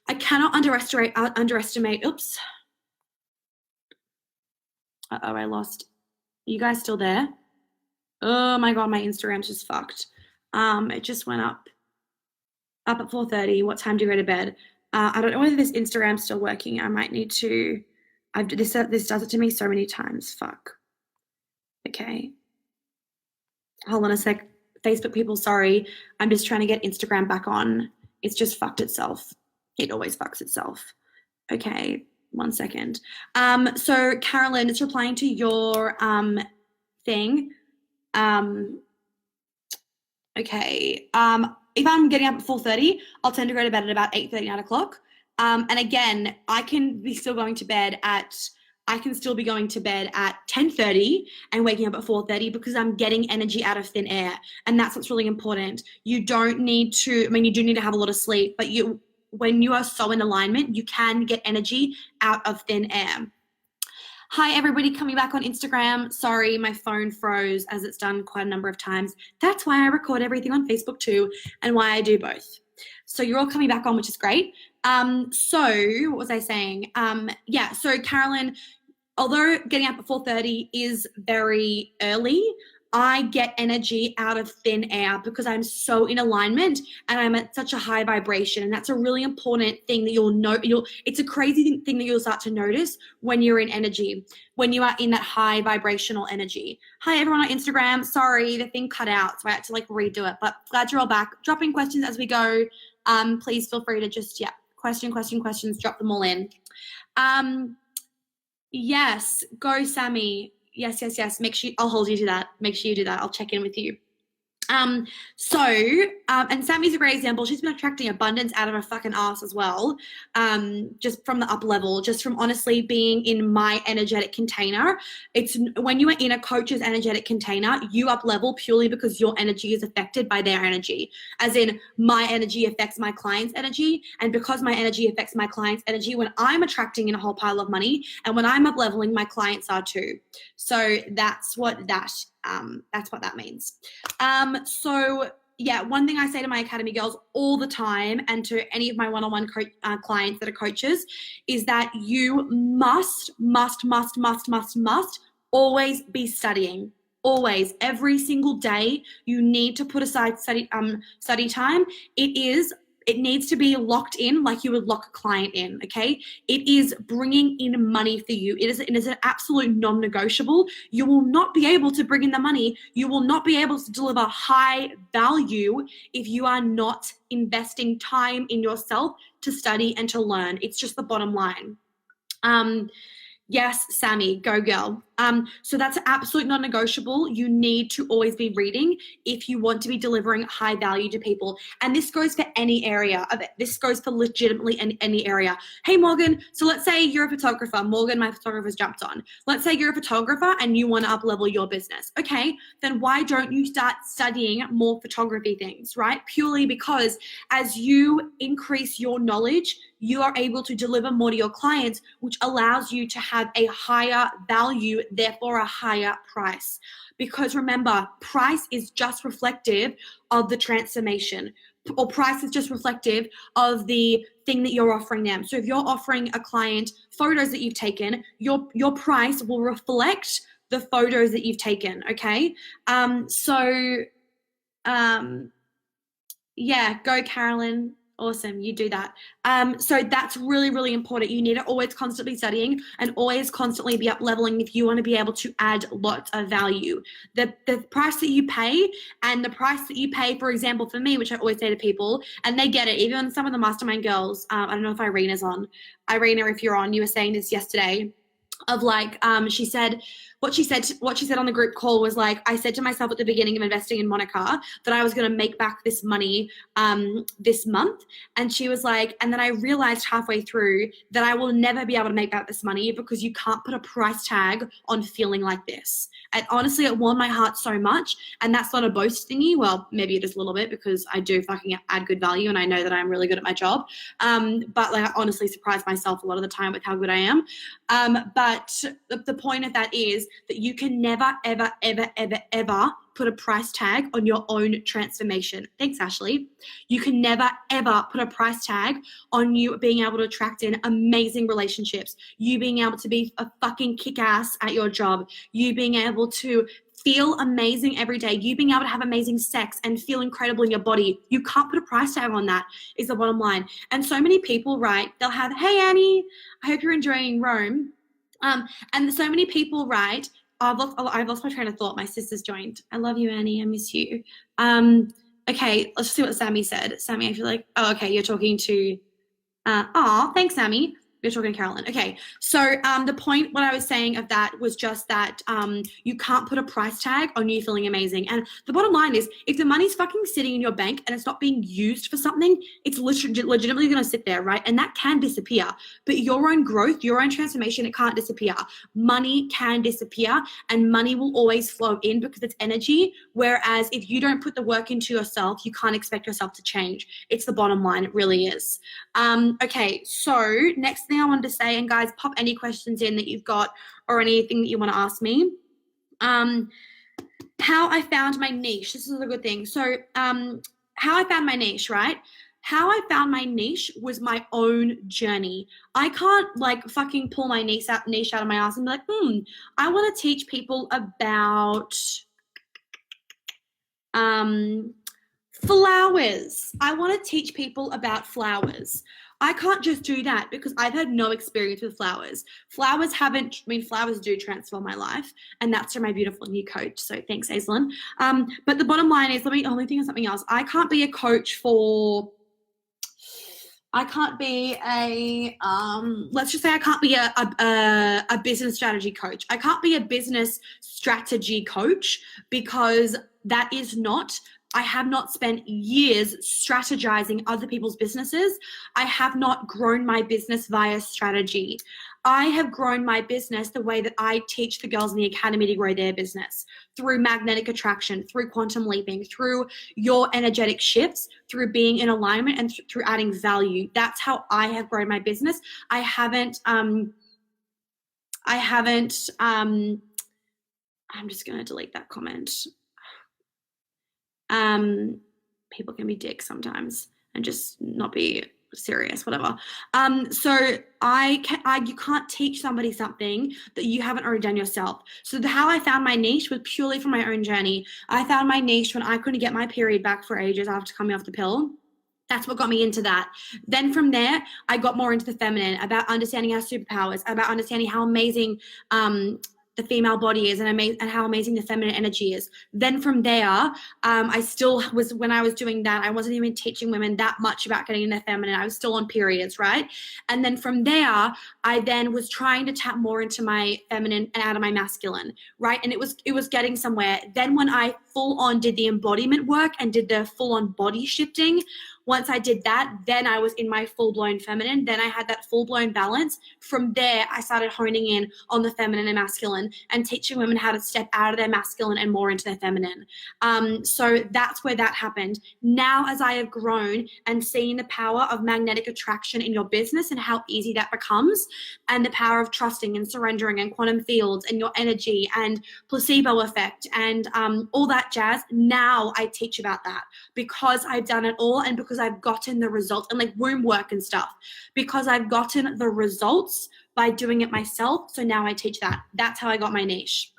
I cannot underestimate, oops. Uh-oh, I lost. Are you guys still there? Oh my God, my Instagram's just fucked. It just went up at 4:30. What time do you go to bed? I don't know whether this Instagram's still working. I might need to, this does it to me so many times. Fuck. Okay. Hold on a sec. Facebook people, sorry. I'm just trying to get Instagram back on. It's just fucked itself. It always fucks itself. Okay, 1 second. So Carolyn, it's replying to your thing. Okay. If I'm getting up at 4:30, I'll tend to go to bed at about 8:30, 9 o'clock. And again, I can still be going to bed at 10:30 and waking up at 4:30 because I'm getting energy out of thin air. And that's what's really important. You don't need to, you do need to have a lot of sleep, but when you are so in alignment, you can get energy out of thin air. Hi, everybody coming back on Instagram. Sorry, my phone froze as it's done quite a number of times. That's why I record everything on Facebook too, and why I do both. So you're all coming back on, which is great. So what was I saying? So Carolyn, although getting up at 4:30 is very early, I get energy out of thin air because I'm so in alignment and I'm at such a high vibration. And that's a really important thing that you'll know. It's a crazy thing that you'll start to notice when you're in energy, when you are in that high vibrational energy. Hi, everyone on Instagram. Sorry, the thing cut out, so I had to redo it. But glad you're all back. Dropping questions as we go. Please feel free to just, questions, drop them all in. Yes, go Sammy. Yes. Make sure I'll hold you to that. Make sure you do that. I'll check in with you. And Sammy's a great example. She's been attracting abundance out of her fucking ass as well. Just from the up level, just from honestly being in my energetic container. It's when you are in a coach's energetic container, you up level purely because your energy is affected by their energy. As in, my energy affects my client's energy, and because my energy affects my client's energy, when I'm attracting in a whole pile of money, and when I'm up leveling, my clients are too. So that's what that means. One thing I say to my Academy girls all the time, and to any of my one-on-one clients that are coaches, is that you must always be studying. Always, every single day, you need to put aside study time. It needs to be locked in like you would lock a client in, okay? It is bringing in money for you. It is an absolute non-negotiable. You will not be able to bring in the money. You will not be able to deliver high value if you are not investing time in yourself to study and to learn. It's just the bottom line. Yes, Sammy, go girl. So that's absolute non-negotiable. You need to always be reading if you want to be delivering high value to people. And this goes for any area of it. This goes for legitimately any area. Hey, Morgan, so let's say you're a photographer. Morgan, my photographer's jumped on. Let's say you're a photographer and you want to up-level your business. Okay, then why don't you start studying more photography things, right? Purely because as you increase your knowledge, you are able to deliver more to your clients, which allows you to have a higher value, therefore a higher price. Because remember, price is just reflective of the transformation, or price is just reflective of the thing that you're offering them. So if you're offering a client photos that you've taken, your price will reflect the photos that you've taken, okay? Go Carolyn. Awesome, you do that. So that's really, really important. You need to always constantly studying and always constantly be up leveling if you want to be able to add lots of value. The price that you pay and the price that you pay, for example, for me, which I always say to people, and they get it, even some of the mastermind girls, I don't know if Irina's on. Irina, if you're on, you were saying this yesterday, of she said what she said on the group call was I said to myself at the beginning of investing in Monica that I was going to make back this money this month, and she was and then I realized halfway through that I will never be able to make back this money because you can't put a price tag on feeling like this. And honestly, it warmed my heart so much, and that's not a boast thingy. Well, maybe it is a little bit because I do fucking add good value and I know that I'm really good at my job. But I honestly surprise myself a lot of the time with how good I am. But the point of that is that you can never, ever, ever, ever, ever put a price tag on your own transformation. Thanks, Ashley. You can never, ever put a price tag on you being able to attract in amazing relationships, you being able to be a fucking kick-ass at your job, you being able to feel amazing every day, you being able to have amazing sex and feel incredible in your body. You can't put a price tag on that, is the bottom line. And so many people, right, they'll have, hey, Annie, I hope you're enjoying Rome. And so many people, right, I've lost my train of thought. My sister's joined. I love you, Annie. I miss you. Okay, let's see what Sammy said. Sammy, I feel okay, you're talking to, thanks, Sammy. You're talking to Carolyn. Okay. So the point, what I was saying of that was just that you can't put a price tag on you feeling amazing. And the bottom line is, if the money's fucking sitting in your bank and it's not being used for something, it's legitimately going to sit there, right? And that can disappear. But your own growth, your own transformation, it can't disappear. Money can disappear, and money will always flow in because it's energy. Whereas if you don't put the work into yourself, you can't expect yourself to change. It's the bottom line. It really is. Okay. So next thing I wanted to say, and guys, pop any questions in that you've got or anything that you want to ask me. How I found my niche. This is a good thing. So how I found my niche, right? How I found my niche was my own journey. I can't like fucking pull my niche out of my ass and be like, I want to teach people about flowers. I want to teach people about flowers. I can't just do that because I've had no experience with flowers. Flowers do transform my life, and that's from my beautiful new coach. So thanks, Aislinn. But the bottom line is, let me think of something else. I can't be a coach for, let's just say I can't be a business strategy coach. I can't be a business strategy coach because that is not, I have not spent years strategizing other people's businesses. I have not grown my business via strategy. I have grown my business the way that I teach the girls in the academy to grow their business, through magnetic attraction, through quantum leaping, through your energetic shifts, through being in alignment, and through adding value. That's how I have grown my business. I'm just going to delete that comment. People can be dicks sometimes and just not be serious, whatever. So you can't teach somebody something that you haven't already done yourself. So how I found my niche was purely from my own journey. I found my niche when I couldn't get my period back for ages after coming off the pill. That's what got me into that. Then from there, I got more into the feminine, about understanding our superpowers, about understanding how amazing the female body is, and how amazing the feminine energy is. Then from there, when I was doing that, I wasn't even teaching women that much about getting in their feminine. I was still on periods, right? And then from there, I then was trying to tap more into my feminine and out of my masculine, right? And it was getting somewhere. Then when I full on did the embodiment work and did the full on body shifting, once I did that, then I was in my full-blown feminine. Then I had that full-blown balance. From there, I started honing in on the feminine and masculine and teaching women how to step out of their masculine and more into their feminine. So that's where that happened. Now, as I have grown and seen the power of magnetic attraction in your business and how easy that becomes, and the power of trusting and surrendering and quantum fields and your energy and placebo effect and all that jazz, now I teach about that because I've done it all and because I've gotten the results, and like womb work and stuff, because I've gotten the results by doing it myself. So now I teach that. That's how I got my niche.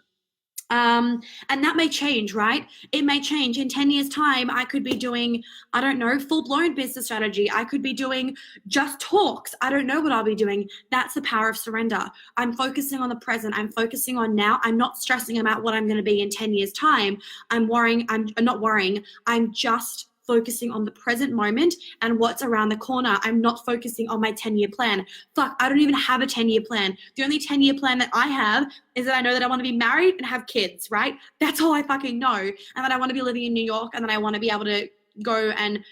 And that may change, right? It may change. In 10 years' time, I could be doing, I don't know, full-blown business strategy. I could be doing just talks. I don't know what I'll be doing. That's the power of surrender. I'm focusing on the present. I'm focusing on now. I'm not stressing about what I'm going to be in 10 years' time. I'm not worrying. I'm just focusing on the present moment and what's around the corner. I'm not focusing on my 10-year plan. Fuck, I don't even have a 10-year plan. The only 10-year plan that I have is that I know that I want to be married and have kids, right? That's all I fucking know. And that I want to be living in New York, and that I want to be able to go and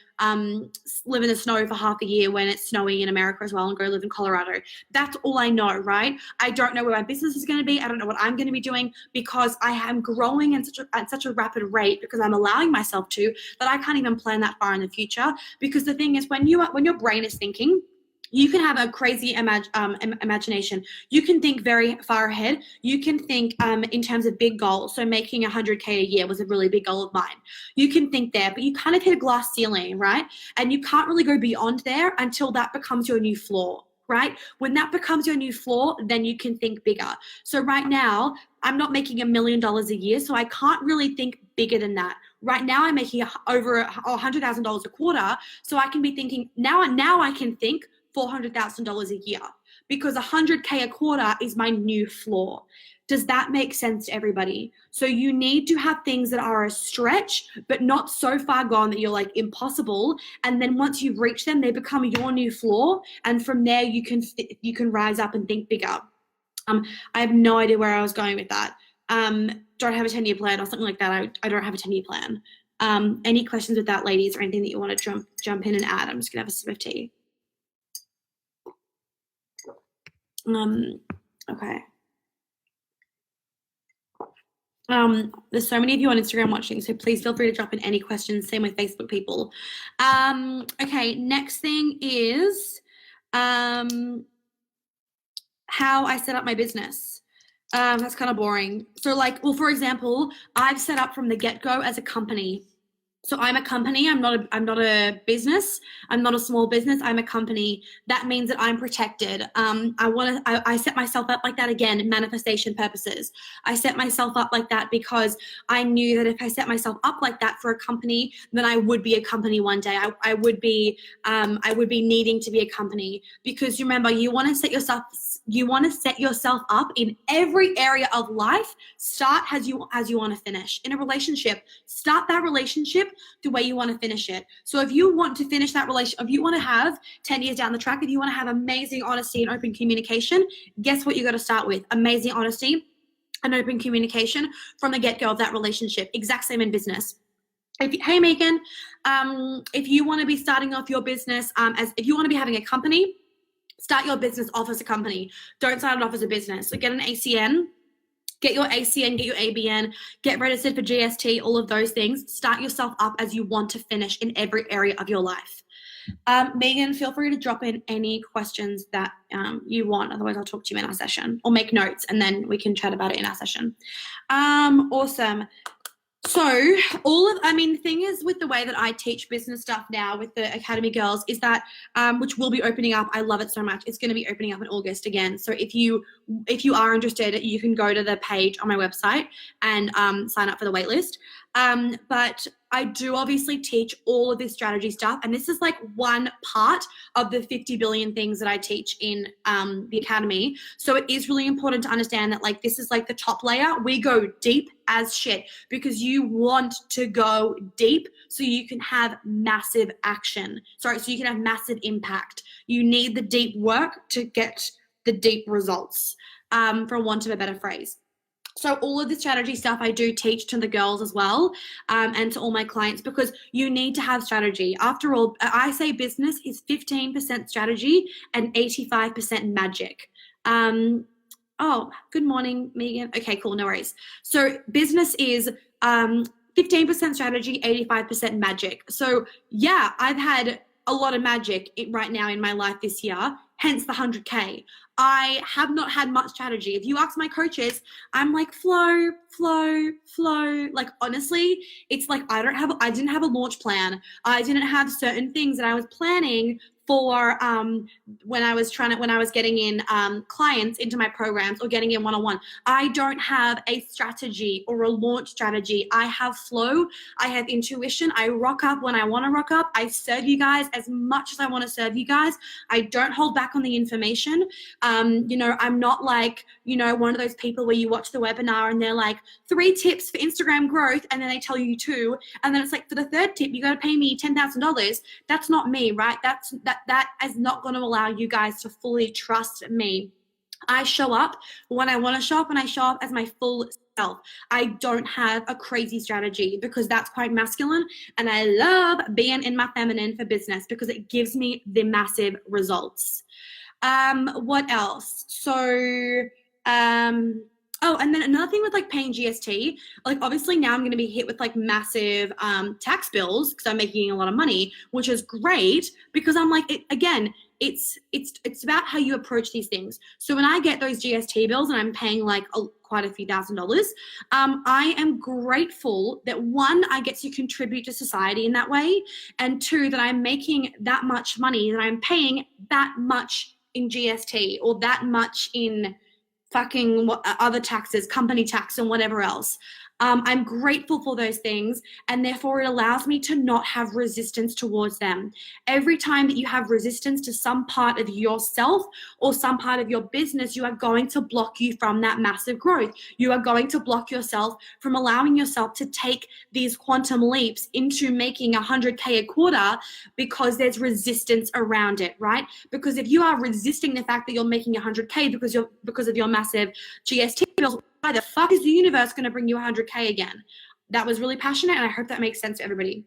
live in the snow for half a year when it's snowy in America as well, and go live in Colorado. That's all I know, right? I don't know where my business is going to be. I don't know what I'm going to be doing, because I am growing at such a rapid rate, because I'm allowing myself to, that I can't even plan that far in the future. Because the thing is, when your brain is thinking, you can have a crazy imagination. You can think very far ahead. You can think in terms of big goals. So making 100K a year was a really big goal of mine. You can think there, but you kind of hit a glass ceiling, right? And you can't really go beyond there until that becomes your new floor, right? When that becomes your new floor, then you can think bigger. So right now, I'm not making $1 million a year, so I can't really think bigger than that. Right now, I'm making over $100,000 a quarter, so I can be thinking, now I can think $400,000 a year. because 100K a quarter is my new floor. Does that make sense to everybody? So you need to have things that are a stretch, but not so far gone that you're like impossible. And then once you reach them, they become your new floor. And from there, you can rise up and think bigger. I have no idea where I was going with that. Don't have a 10-year plan or something like that. I don't have a 10-year plan. Any questions with that, ladies, or anything that you want to jump in and add? I'm just gonna have a sip of tea. Okay. There's so many of you on Instagram watching, so please feel free to drop in any questions. Same with Facebook people. Okay, next thing is how I set up my business. That's kind of boring. So like, well, for example, I've set up from the get-go as a company. So I'm a company. I'm not a business. I'm not a small business. I'm a company. That means that I'm protected. I set myself up like that, again, manifestation purposes. I set myself up like that because I knew that if I set myself up like that for a company, then I would be a company one day. I would be needing to be a company, because remember, you want to set yourself up in every area of life. Start as you want to finish. In a relationship, start that relationship the way you want to finish it. So if you want to finish that relationship, if you want to have 10 years down the track, if you want to have amazing honesty and open communication, guess what you got to start with? Amazing honesty and open communication from the get-go of that relationship. Exact same in business. Hey Megan, if you want to be starting off your business, if you want to be having a company, start your business off as a company. Don't start it off as a business. So get an ACN. Get your ACN, get your ABN, get registered for GST, all of those things. Start yourself up as you want to finish in every area of your life. Megan, feel free to drop in any questions that you want. Otherwise, I'll talk to you in our session, or make notes and then we can chat about it in our session. Awesome. So the thing is with the way that I teach business stuff now with the Academy girls is that, which will be opening up. I love it so much. It's going to be opening up in August again. So if you are interested, you can go to the page on my website and sign up for the waitlist. But I do obviously teach all of this strategy stuff. And this is like one part of the 50 billion things that I teach in the Academy. So it is really important to understand that like this is like the top layer. We go deep as shit because you want to go deep so you can have massive action. So you can have massive impact. You need the deep work to get the deep results, for want of a better phrase. So all of the strategy stuff I do teach to the girls as well, and to all my clients, because you need to have strategy. After all, I say business is 15% strategy and 85% magic. Oh, good morning, Megan. Okay, cool, no worries. So business is 15% strategy, 85% magic. So yeah, I've had a lot of magic right now in my life this year, hence the 100K. I have not had much strategy. If you ask my coaches, I'm like flow. Like honestly, it's like I didn't have a launch plan. I didn't have certain things that I was planning for when I was getting in clients into my programs or getting in one-on-one. I don't have a strategy or a launch strategy. I have flow. I have intuition. I rock up when I want to rock up. I serve you guys as much as I want to serve you guys. I don't hold back on the information. I'm not like, one of those people where you watch the webinar and they're like 3 tips for Instagram growth, and then they tell you 2, and then it's like for the 3rd tip you got to pay me $10,000. That's not me, right? That is not going to allow you guys to fully trust me. I show up when I want to show up, and I show up as my full self. I don't have a crazy strategy because that's quite masculine, and I love being in my feminine for business because it gives me the massive results. What else? So, and then another thing with like paying GST, like obviously now I'm going to be hit with like massive tax bills because I'm making a lot of money, which is great because I'm like, it's about how you approach these things. So when I get those GST bills and I'm paying like quite a few $1,000s, I am grateful that 1, I get to contribute to society in that way, and 2, that I'm making that much money, that I'm paying that much in GST or that much in fucking other taxes, company tax and whatever else. I'm grateful for those things, and therefore it allows me to not have resistance towards them. Every time that you have resistance to some part of yourself or some part of your business, you are going to block you from that massive growth. You are going to block yourself from allowing yourself to take these quantum leaps into making 100K a quarter because there's resistance around it, right? Because if you are resisting the fact that you're making 100K because of your massive GST bills, why the fuck is the universe going to bring you 100K again? That was really passionate, and I hope that makes sense to everybody.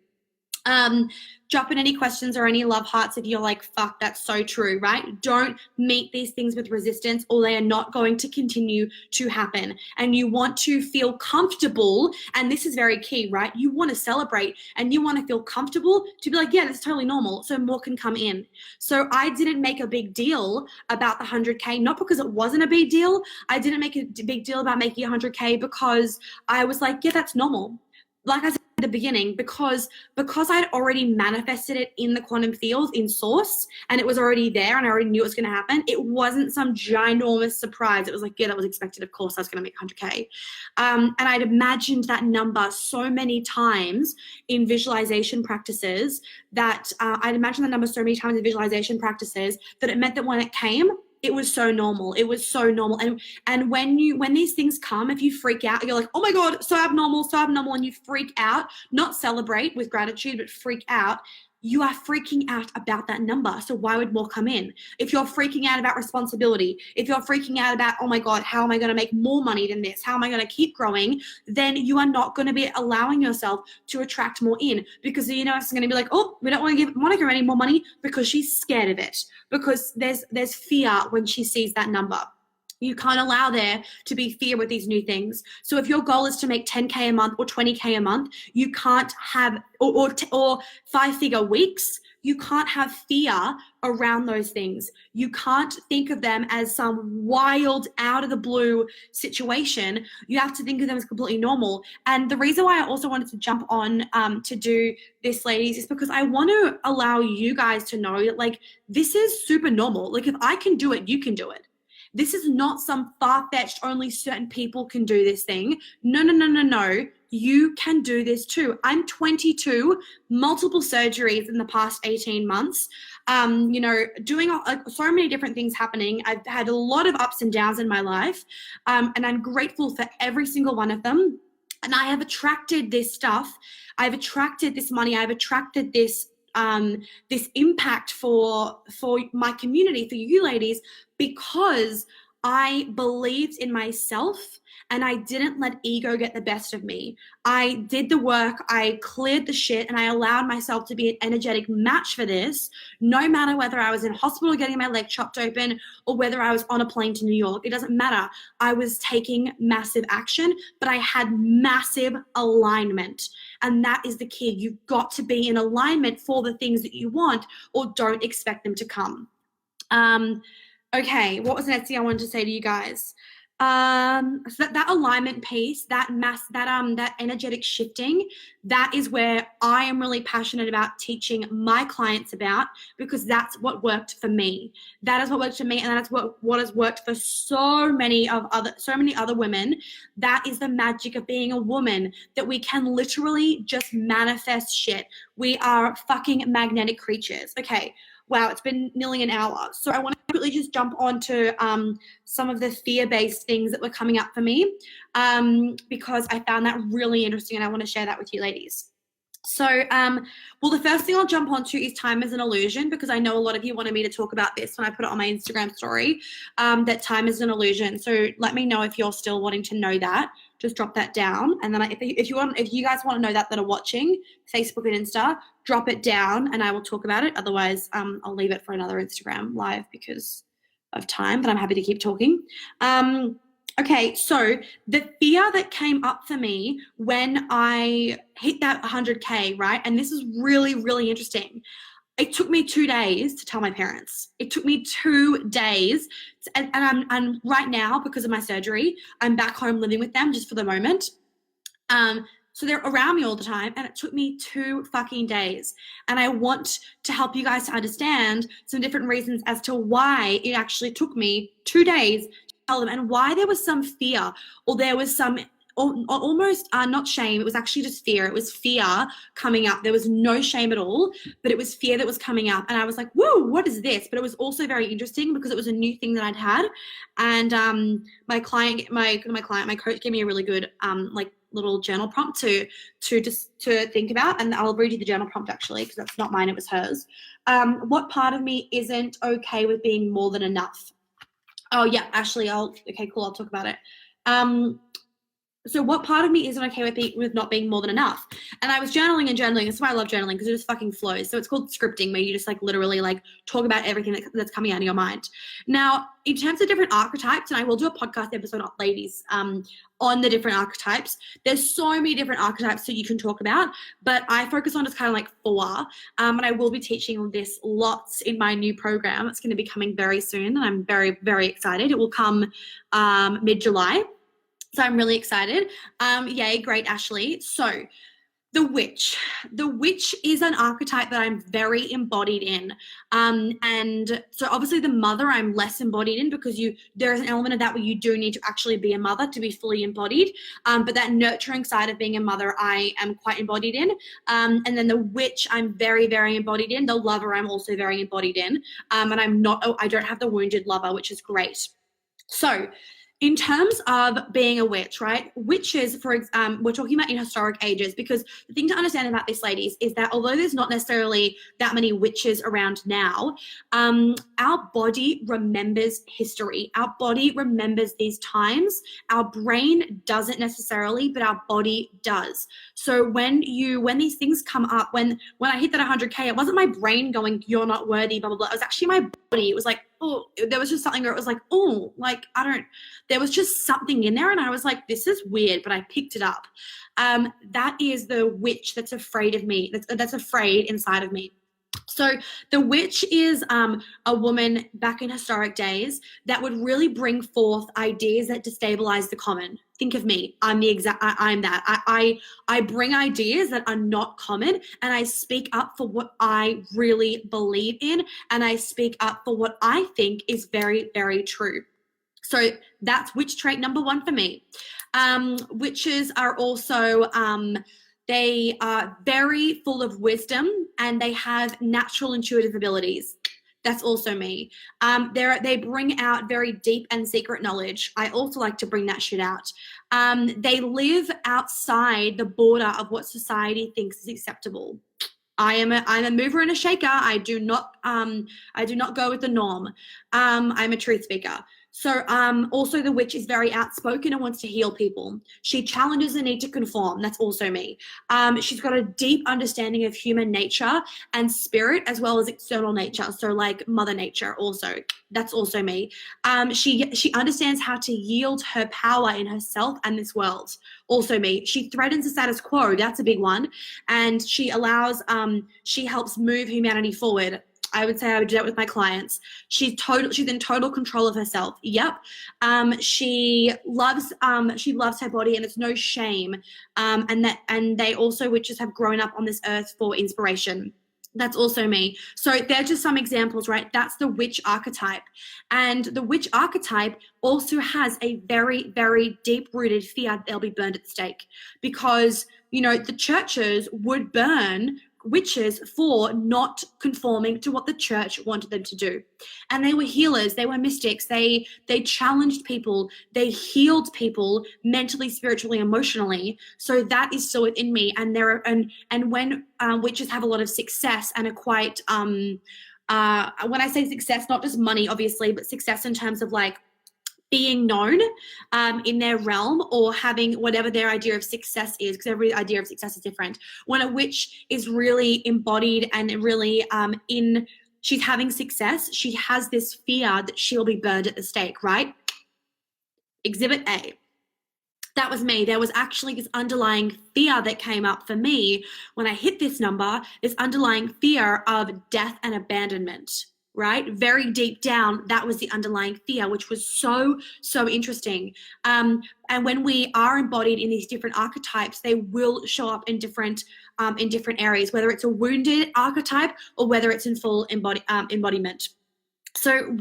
Drop in any questions or any love hearts if you're like, fuck, that's so true, right? Don't meet these things with resistance, or they are not going to continue to happen. And you want to feel comfortable, and this is very key, right? You want to celebrate and you want to feel comfortable to be like, yeah, that's totally normal, so more can come in. So I didn't make a big deal about the 100K, not because it wasn't a big deal. I didn't make a big deal about making 100K because I was like, yeah, that's normal. Like I said at the beginning, because I'd already manifested it in the quantum field in source, and it was already there and I already knew it was going to happen, it wasn't some ginormous surprise. It was like, yeah, that was expected. Of course I was going to make 100K. And I'd imagined that number so many times in visualization practices that it meant that when it came, it was so normal. It was so normal. And when these things come, if you freak out, you're like, oh my God, so abnormal, and you freak out, not celebrate with gratitude, but freak out, you are freaking out about that number. So why would more come in? If you're freaking out about responsibility, if you're freaking out about, oh my God, how am I going to make more money than this? How am I going to keep growing? Then you are not going to be allowing yourself to attract more in, because the universe is going to be like, oh, we don't want to give Monica any more money, because she's scared of it, because there's fear when she sees that number. You can't allow there to be fear with these new things. So if your goal is to make 10K a month or 20K a month, you can't have, or 5-figure weeks, you can't have fear around those things. You can't think of them as some wild, out of the blue situation. You have to think of them as completely normal. And the reason why I also wanted to jump on to do this, ladies, is because I want to allow you guys to know that, like, this is super normal. Like, if I can do it, you can do it. This is not some far-fetched, only certain people can do this thing. No. You can do this too. I'm 22, multiple surgeries in the past 18 months, doing so many different things happening. I've had a lot of ups and downs in my life, and I'm grateful for every single one of them. And I have attracted this stuff. I've attracted this money. I've attracted this impact for my community, for you ladies, because I believed in myself and I didn't let ego get the best of me. I did the work, I cleared the shit, and I allowed myself to be an energetic match for this, no matter whether I was in hospital getting my leg chopped open or whether I was on a plane to New York. It doesn't matter. I was taking massive action, but I had massive alignment. And that is the key. You've got to be in alignment for the things that you want, or don't expect them to come. Okay, what was the next thing I wanted to say to you guys? So that alignment piece, that energetic shifting, that is where I am really passionate about teaching my clients about, because that's what worked for me. That is what worked for me, and that's what has worked for so many other women. That is the magic of being a woman, that we can literally just manifest shit. We are fucking magnetic creatures. Okay. Wow, it's been nearly an hour. So I want to quickly just jump on to some of the fear-based things that were coming up for me, because I found that really interesting, and I want to share that with you ladies. So, well, the first thing I'll jump onto is time is an illusion, because I know a lot of you wanted me to talk about this when I put it on my Instagram story, that time is an illusion. So let me know if you're still wanting to know that. Just drop that down. And then if you guys want to know that are watching Facebook and Insta, drop it down and I will talk about it. Otherwise, I'll leave it for another Instagram live because of time, but I'm happy to keep talking. Okay, so the fear that came up for me when I hit that 100K, right? And this is really, really interesting. It took me 2 days to tell my parents. It took me 2 days. And I'm right now, because of my surgery, I'm back home living with them just for the moment. So they're around me all the time, and it took me 2 fucking days. And I want to help you guys to understand some different reasons as to why it actually took me 2 days tell them, and why there was some fear, or there was some almost not shame. It was actually just fear. It was fear coming up. There was no shame at all, but it was fear that was coming up. And I was like, whoa, what is this? But it was also very interesting because it was a new thing that I'd had. And my coach gave me a really good like little journal prompt to think about. And I'll read you the journal prompt actually, because that's not mine, it was hers. What part of me isn't okay with being more than enough? Oh yeah, Ashley, okay, cool, I'll talk about it. So what part of me isn't okay with not being more than enough? And I was journaling. That's why I love journaling, because it just fucking flows. So it's called scripting, where you just like literally like talk about everything that's coming out of your mind. Now, in terms of different archetypes, and I will do a podcast episode on ladies on the different archetypes. There's so many different archetypes that you can talk about, but I focus on just kind of like 4. And I will be teaching this lots in my new program. It's going to be coming very soon, and I'm very, very excited. It will come mid-July. So I'm really excited. Yay, great, Ashley. So the witch is an archetype that I'm very embodied in. And so obviously the mother I'm less embodied in, because there is an element of that where you do need to actually be a mother to be fully embodied. But that nurturing side of being a mother, I am quite embodied in. And then the witch I'm very, very embodied in. The lover I'm also very embodied in. And I don't have the wounded lover, which is great. So in terms of being a witch, right? Witches, we're talking about in historic ages, because the thing to understand about this, ladies, is that although there's not necessarily that many witches around now, our body remembers history. Our body remembers these times. Our brain doesn't necessarily, but our body does. So when these things come up, when I hit that 100K, it wasn't my brain going, you're not worthy, blah, blah, blah. It was actually my body. It was like, oh, there was just something where it was like, oh, like, there was just something in there. And I was like, this is weird, but I picked it up. That is the witch that's afraid of me. That's afraid inside of me. So the witch is a woman back in historic days that would really bring forth ideas that destabilize the common. Think of me. I'm that. I bring ideas that are not common, and I speak up for what I really believe in, and I speak up for what I think is very, very true. So that's witch trait number 1 for me. Witches are also they are very full of wisdom, and they have natural intuitive abilities. That's also me. They bring out very deep and secret knowledge. I also like to bring that shit out. They live outside the border of what society thinks is acceptable. I'm a mover and a shaker. I do not go with the norm. I'm a truth speaker. So also the witch is very outspoken and wants to heal people. She challenges the need to conform. That's also me. She's got a deep understanding of human nature and spirit, as well as external nature. So like Mother Nature also. That's also me. She understands how to yield her power in herself and this world. Also me. She threatens the status quo. That's a big one. And she helps move humanity forward. I would say I would do that with my clients. She's in total control of herself. Yep. She loves her body, and it's no shame. And they also, witches, have grown up on this earth for inspiration. That's also me. So they're just some examples, right? That's the witch archetype. And the witch archetype also has a very, very deep-rooted fear that they'll be burned at the stake, because, the churches would burn witches for not conforming to what the church wanted them to do. And they were healers, they were mystics, they challenged people, they healed people mentally, spiritually, emotionally. So that is still within me. And when witches have a lot of success and are quite when I say success, not just money obviously, but success in terms of like being known in their realm, or having whatever their idea of success is, because every idea of success is different. When a witch is really embodied and really she's having success, she has this fear that she'll be burned at the stake, right? Exhibit A. That was me. There was actually this underlying fear that came up for me when I hit this number, this underlying fear of death and abandonment. Right? Very deep down, that was the underlying fear, which was so, so interesting. And when we are embodied in these different archetypes, they will show up in different areas, whether it's a wounded archetype or whether it's in full embodiment. So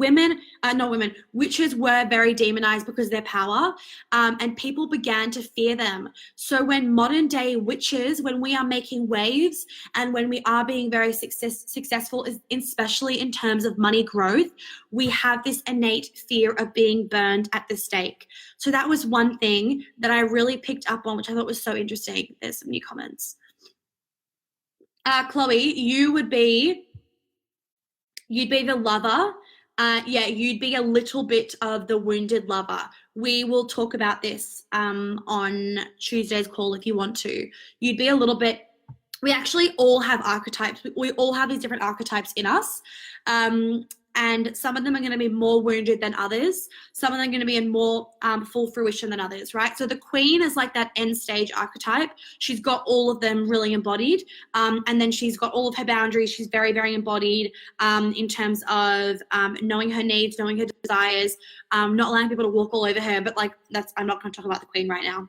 witches were very demonized because of their power, and people began to fear them. So when modern day witches, when we are making waves and when we are being very successful, especially in terms of money growth, we have this innate fear of being burned at the stake. So that was one thing that I really picked up on, which I thought was so interesting. There's some new comments. Chloe, you'd be the lover. You'd be a little bit of the wounded lover. We will talk about this on Tuesday's call if you want to. You'd be a little bit. We actually all have archetypes. We all have these different archetypes in us. And some of them are going to be more wounded than others. Some of them are going to be in more full fruition than others, right? So the queen is like that end stage archetype. She's got all of them really embodied. And then she's got all of her boundaries. She's very, very embodied in terms of knowing her needs, knowing her desires, not allowing people to walk all over her. But like I'm not going to talk about the queen right now.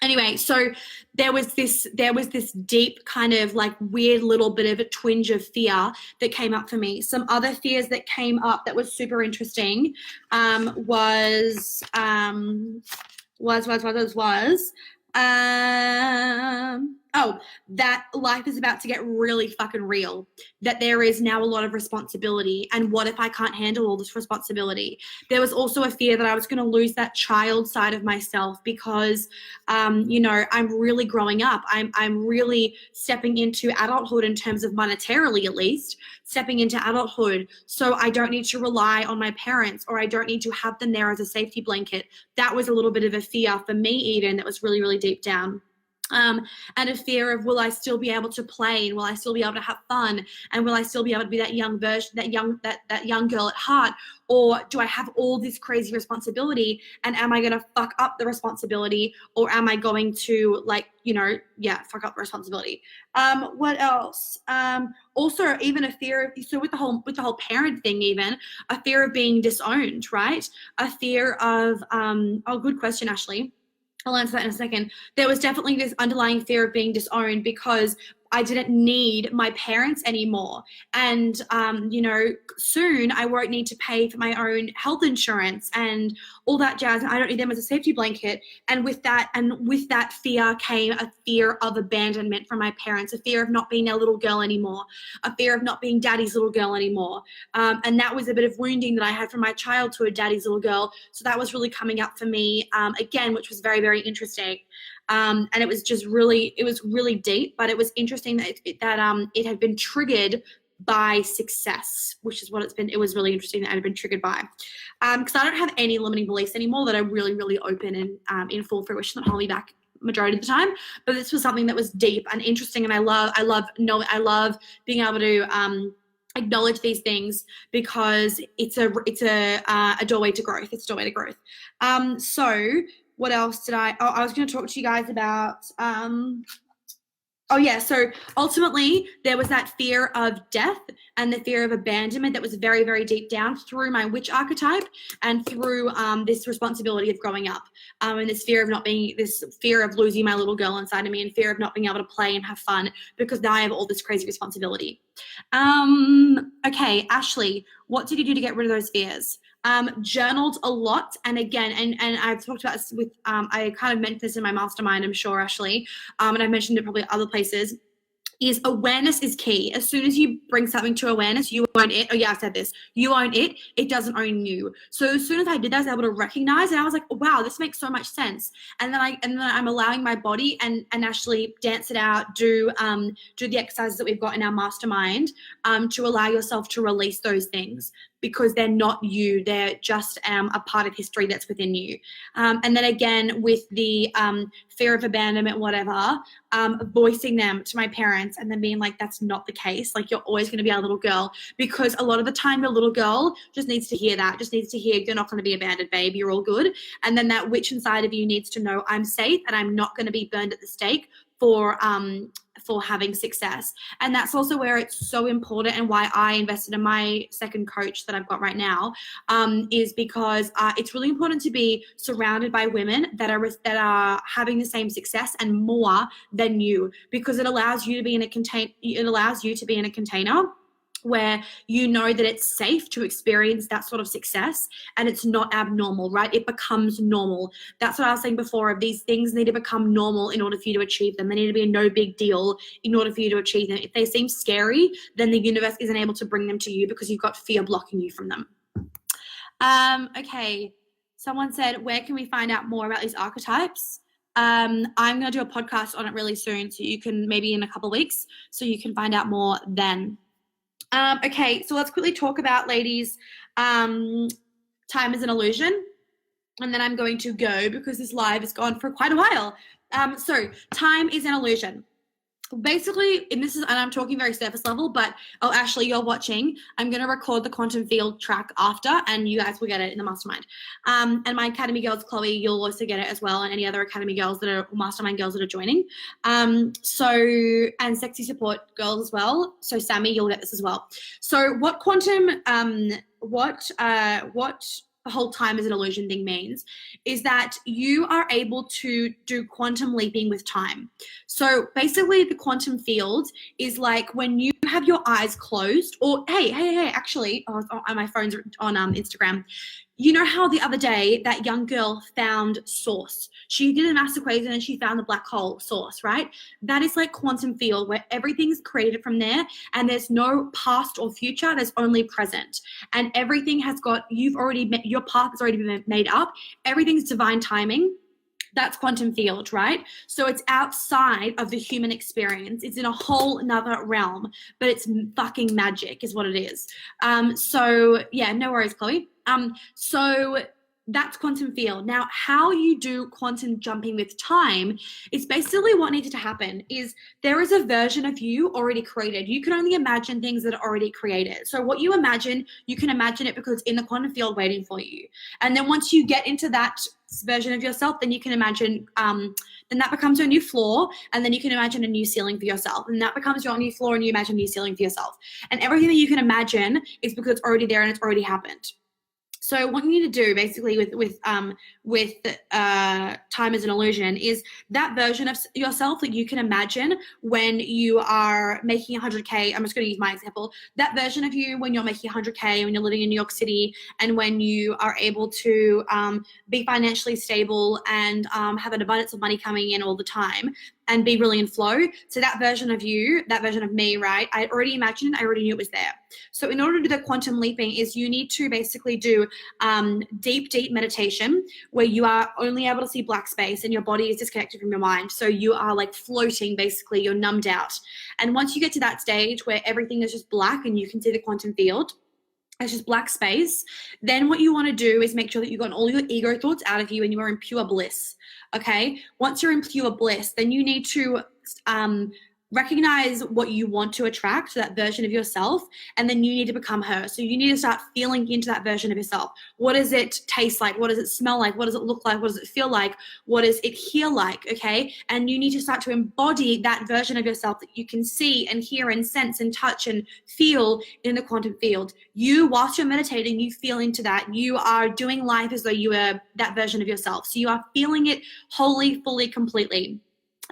Anyway, so there was this deep kind of like weird little bit of a twinge of fear that came up for me. Some other fears that came up that was super interesting was that life is about to get really fucking real, that there is now a lot of responsibility, and what if I can't handle all this responsibility? There was also a fear that I was going to lose that child side of myself because I'm really growing up. I'm really stepping into adulthood in terms of monetarily, at least stepping into adulthood, so I don't need to rely on my parents, or I don't need to have them there as a safety blanket. That was a little bit of a fear for me even, that was really, really deep down. And a fear of, will I still be able to play, and will I still be able to have fun, and will I still be able to be that young version, that young girl at heart, or do I have all this crazy responsibility, and am I going to fuck up the responsibility, or am I going to fuck up the responsibility? What else? Also, even a fear of, so with the whole parent thing, even a fear of being disowned, right? A fear of good question, Ashley. I'll answer that in a second. There was definitely this underlying fear of being disowned because I didn't need my parents anymore. And, soon I won't need to pay for my own health insurance and all that jazz. And I don't need them as a safety blanket. And with that fear came a fear of abandonment from my parents, a fear of not being their little girl anymore, a fear of not being daddy's little girl anymore. And that was a bit of wounding that I had from my childhood, daddy's little girl. So that was really coming up for me again, which was very, very interesting. And it was really deep, but it was interesting that it had been triggered by success, which is what it's been. It was really interesting that it had been triggered by, because I don't have any limiting beliefs anymore that are really, really open and in full fruition that hold me back majority of the time. But this was something that was deep and interesting, and I love being able to acknowledge these things because it's a doorway to growth. It's a doorway to growth. So what else did I was going to talk to you guys about. So ultimately there was that fear of death and the fear of abandonment that was very, very deep down through my witch archetype and through this responsibility of growing up, and this fear of losing my little girl inside of me, and fear of not being able to play and have fun because now I have all this crazy responsibility. Okay, Ashley, what did you do to get rid of those fears? Journaled a lot, and again, and I've talked about this with I kind of mentioned this in my mastermind, I'm sure, Ashley, and I've mentioned it probably other places, is awareness is key. As soon as you bring something to awareness, you own it. Oh yeah, I said this. You own it. It doesn't own you. So as soon as I did that, I was able to recognize, and I was like, oh, wow, this makes so much sense. And then I'm allowing my body and actually dance it out, do the exercises that we've got in our mastermind, to allow yourself to release those things, because they're not you. They're just a part of history that's within you. And then again, with the fear of abandonment, whatever, voicing them to my parents and then being like, that's not the case. Like, you're always going to be our little girl, because a lot of the time the little girl just needs to hear that, just needs to hear you're not going to be abandoned, babe. You're all good. And then that witch inside of you needs to know I'm safe and I'm not going to be burned at the stake for having success. And that's also where it's so important, and why I invested in my second coach that I've got right now, is because it's really important to be surrounded by women that are having the same success and more than you, because it allows you to be in a container where you know that it's safe to experience that sort of success and it's not abnormal, right? It becomes normal. That's what I was saying before, of these things need to become normal in order for you to achieve them. They need to be a no big deal in order for you to achieve them. If they seem scary, then the universe isn't able to bring them to you because you've got fear blocking you from them. Okay. Someone said, where can we find out more about these archetypes? I'm going to do a podcast on it really soon, so you can, maybe in a couple of weeks, so you can find out more then. Okay, so let's quickly talk about, ladies, time is an illusion, and then I'm going to go because this live has gone for quite a while. So time is an illusion. Basically, and I'm talking very surface level, but Ashley, you're watching. I'm going to record the quantum field track after, and you guys will get it in the mastermind. And my Academy girls, Chloe, you'll also get it as well, and any other Academy girls that are mastermind girls that are joining. And sexy support girls as well. So Sammy, you'll get this as well. So what quantum, what the whole time is an illusion thing means is that you are able to do quantum leaping with time. So basically the quantum field is like when you have your eyes closed, or hey, actually, my phone's on Instagram. You know how the other day that young girl found source? She did a math equation and she found the black hole source, right? That is like quantum field, where everything's created from there and there's no past or future, there's only present. And everything has got, your path has already been made up. Everything's divine timing. That's quantum field, right? So it's outside of the human experience. It's in a whole another realm, but it's fucking magic is what it is. So yeah, no worries, Chloe. So that's quantum field. Now, how you do quantum jumping with time is basically what needed to happen is there is a version of you already created. You can only imagine things that are already created. So what you imagine, you can imagine it because it's in the quantum field waiting for you. And then once you get into that version of yourself, then you can imagine, then that becomes your new floor, and then you can imagine a new ceiling for yourself. And that becomes your new floor, and you imagine a new ceiling for yourself. And everything that you can imagine is because it's already there and it's already happened. So what you need to do basically with time as an illusion is that version of yourself that you can imagine when you are making 100K. I'm just going to use my example. That version of you when you're making 100K, when you're living in New York City, and when you are able to be financially stable and have an abundance of money coming in all the time and be really in flow. So that version of you, that version of me, right? I already imagined it. I already knew it was there. So in order to do the quantum leaping is you need to basically do deep meditation where you are only able to see black space and your body is disconnected from your mind. So you are like floating, basically, you're numbed out. And once you get to that stage where everything is just black and you can see the quantum field, it's just black space, then what you want to do is make sure that you've gotten all your ego thoughts out of you and you are in pure bliss. Okay, once you're in pure bliss, then you need to recognize what you want to attract, so that version of yourself, and then you need to become her. So you need to start feeling into that version of yourself. What does it taste like? What does it smell like? What does it look like? What does it feel like? What does it hear like? Okay, and you need to start to embody that version of yourself that you can see and hear and sense and touch and feel in the quantum field. You, whilst you're meditating, you feel into that. You are doing life as though you were that version of yourself. So you are feeling it wholly, fully, completely.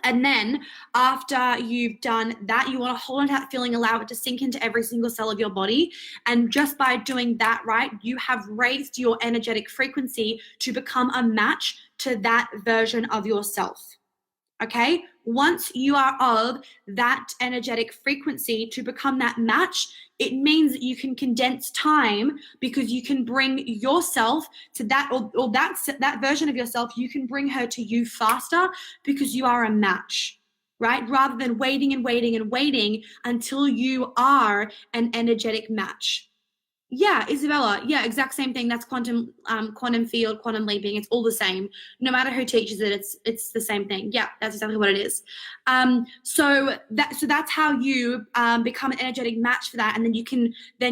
And then after you've done that, you want to hold on to that feeling, allow it to sink into every single cell of your body. And just by doing that, right, you have raised your energetic frequency to become a match to that version of yourself. Okay? Once you are of that energetic frequency to become that match, it means that you can condense time because you can bring yourself to that, or that version of yourself, you can bring her to you faster because you are a match, right? Rather than waiting until you are an energetic match. Yeah, Isabella. Yeah, exact same thing. That's quantum field, quantum leaping. It's all the same. No matter who teaches it, it's the same thing. Yeah, that's exactly what it is. So that's how you become an energetic match for that, and then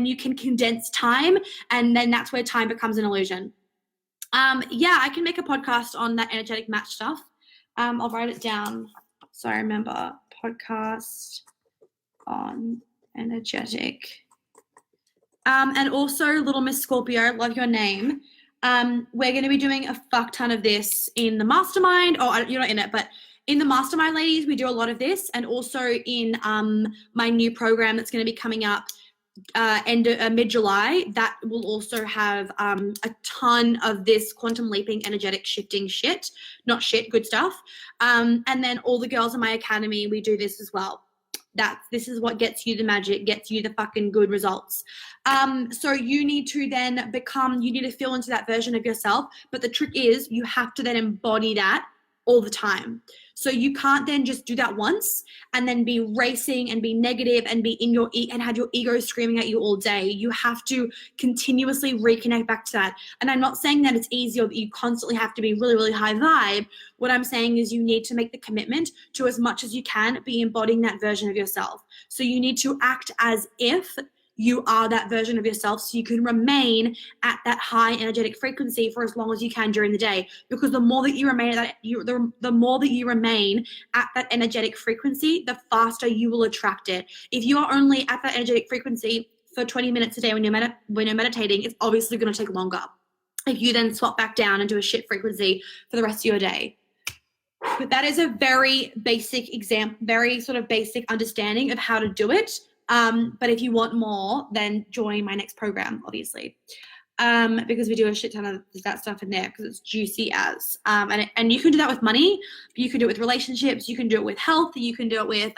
you can condense time, and then that's where time becomes an illusion. Yeah, I can make a podcast on that energetic match stuff. I'll write it down so I remember. Podcast on energetic. And also, Little Miss Scorpio, love your name. We're going to be doing a fuck ton of this in the mastermind. Oh, you're not in it, but in the mastermind, ladies, we do a lot of this. And also in my new program that's going to be coming up, mid-July, that will also have a ton of this quantum leaping, energetic shifting shit, not shit, good stuff. And then all the girls in my academy, we do this as well. This is what gets you the magic, gets you the fucking good results. So you need to then you need to feel into that version of yourself. But the trick is you have to then embody that all the time. So you can't then just do that once and then be racing and be negative and be in your and have your ego screaming at you all day. You have to continuously reconnect back to that. And I'm not saying that it's easy or that you constantly have to be really, really high vibe. What I'm saying is you need to make the commitment to, as much as you can, be embodying that version of yourself. So you need to act as if you are that version of yourself, so you can remain at that high energetic frequency for as long as you can during the day. Because the more that you remain at that, the more that you remain at that energetic frequency, the faster you will attract it. If you are only at that energetic frequency for 20 minutes a day when you're meditating, it's obviously going to take longer. If you then swap back down and do a shit frequency for the rest of your day. But that is a very basic example, very sort of basic understanding of how to do it. But if you want more, then join my next program, obviously, because we do a shit ton of that stuff in there because it's juicy as. And you can do that with money. You can do it with relationships. You can do it with health. You can do it with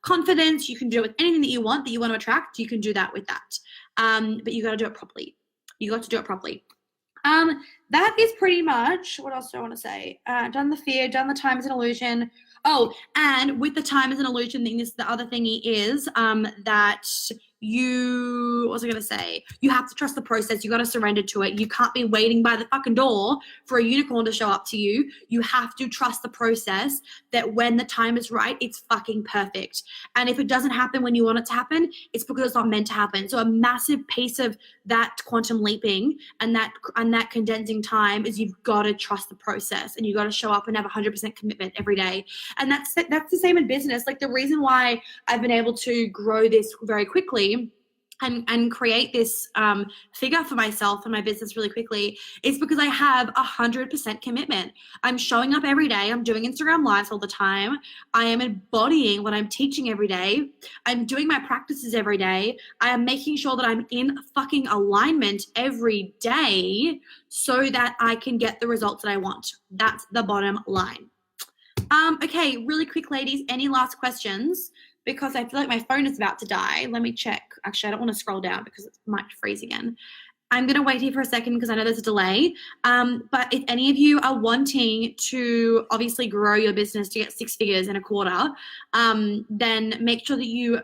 confidence. You can do it with anything that you want to attract. You can do that with that. But you got to do it properly. That is pretty much, what else do I want to say? Done the fear, done the time is an illusion. Oh, and with the time is an illusion thing, the other thingy is that what was I going to say? You have to trust the process. You got to surrender to it. You can't be waiting by the fucking door for a unicorn to show up to you. You have to trust the process, that when the time is right, it's fucking perfect. And if it doesn't happen when you want it to happen, it's because it's not meant to happen. So a massive piece of that quantum leaping and that condensing time is you've got to trust the process, and you got to show up and have 100% commitment every day. And that's the same in business. Like, the reason why I've been able to grow this very quickly and create this figure for myself and my business really quickly is because I have 100% commitment. I'm showing up every day. I'm doing Instagram lives all the time. I am embodying what I'm teaching every day. I'm doing my practices every day. I am making sure that I'm in fucking alignment every day so that I can get the results that I want. That's the bottom line. Okay, really quick, ladies, any last questions? Because I feel like my phone is about to die. Let me check. Actually, I don't want to scroll down because it might freeze again. I'm going to wait here for a second because I know there's a delay. But if any of you are wanting to obviously grow your business to get 6 figures in a quarter, then make sure that you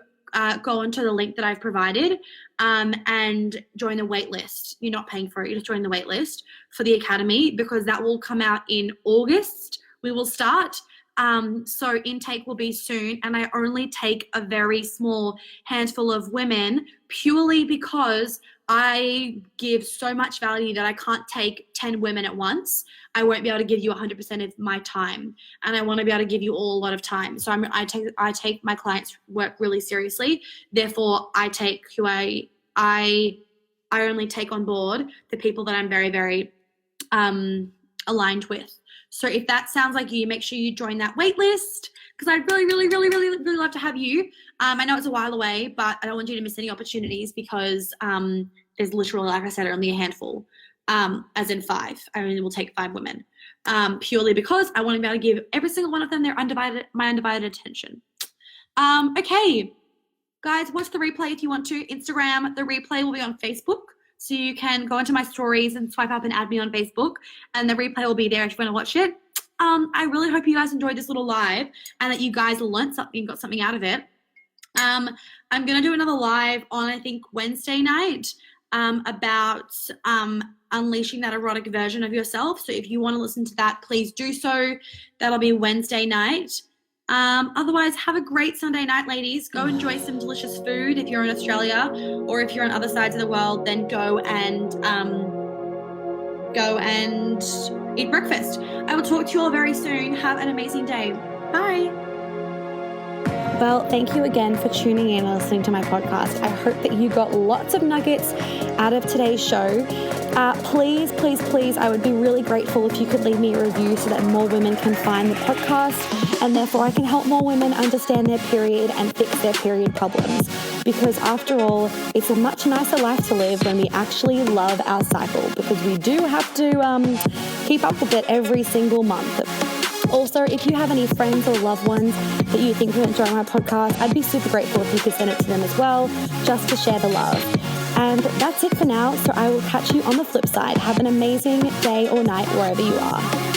go onto the link that I've provided and join the wait list. You're not paying for it. You just join the wait list for the academy, because that will come out in August. We will start. So intake will be soon, and I only take a very small handful of women purely because I give so much value that I can't take 10 women at once. I won't be able to give you 100% of my time, and I want to be able to give you all a lot of time. So I take my clients' work really seriously. Therefore, I only take on board the people that I'm very, very aligned with. So if that sounds like you, make sure you join that wait list, because I'd really, really, really, really, really love to have you. I know it's a while away, but I don't want you to miss any opportunities because there's literally, like I said, only a handful, as in 5. I only will take 5 women, purely because I want to be able to give every single one of them my undivided attention. Okay, guys, watch the replay if you want to. Instagram, the replay will be on Facebook. So you can go into my stories and swipe up and add me on Facebook, and the replay will be there if you want to watch it. I really hope you guys enjoyed this little live and that you guys learned something, got something out of it. I'm going to do another live on, I think, Wednesday night about unleashing that erotic version of yourself. So if you want to listen to that, please do so. That'll be Wednesday night. Otherwise, have a great Sunday night, ladies. Go enjoy some delicious food if you're in Australia, or if you're on other sides of the world, then go and eat breakfast. I will talk to you all very soon. Have an amazing day. Bye. Well, thank you again for tuning in and listening to my podcast. I hope that you got lots of nuggets out of today's show. Please, please, please, I would be really grateful if you could leave me a review so that more women can find the podcast, and therefore I can help more women understand their period and fix their period problems. because after all, it's a much nicer life to live when we actually love our cycle, because we do have to keep up with it every single month. Also, if you have any friends or loved ones that you think will enjoy my podcast, I'd be super grateful if you could send it to them as well, just to share the love. And that's it for now, so I will catch you on the flip side. Have an amazing day or night wherever you are.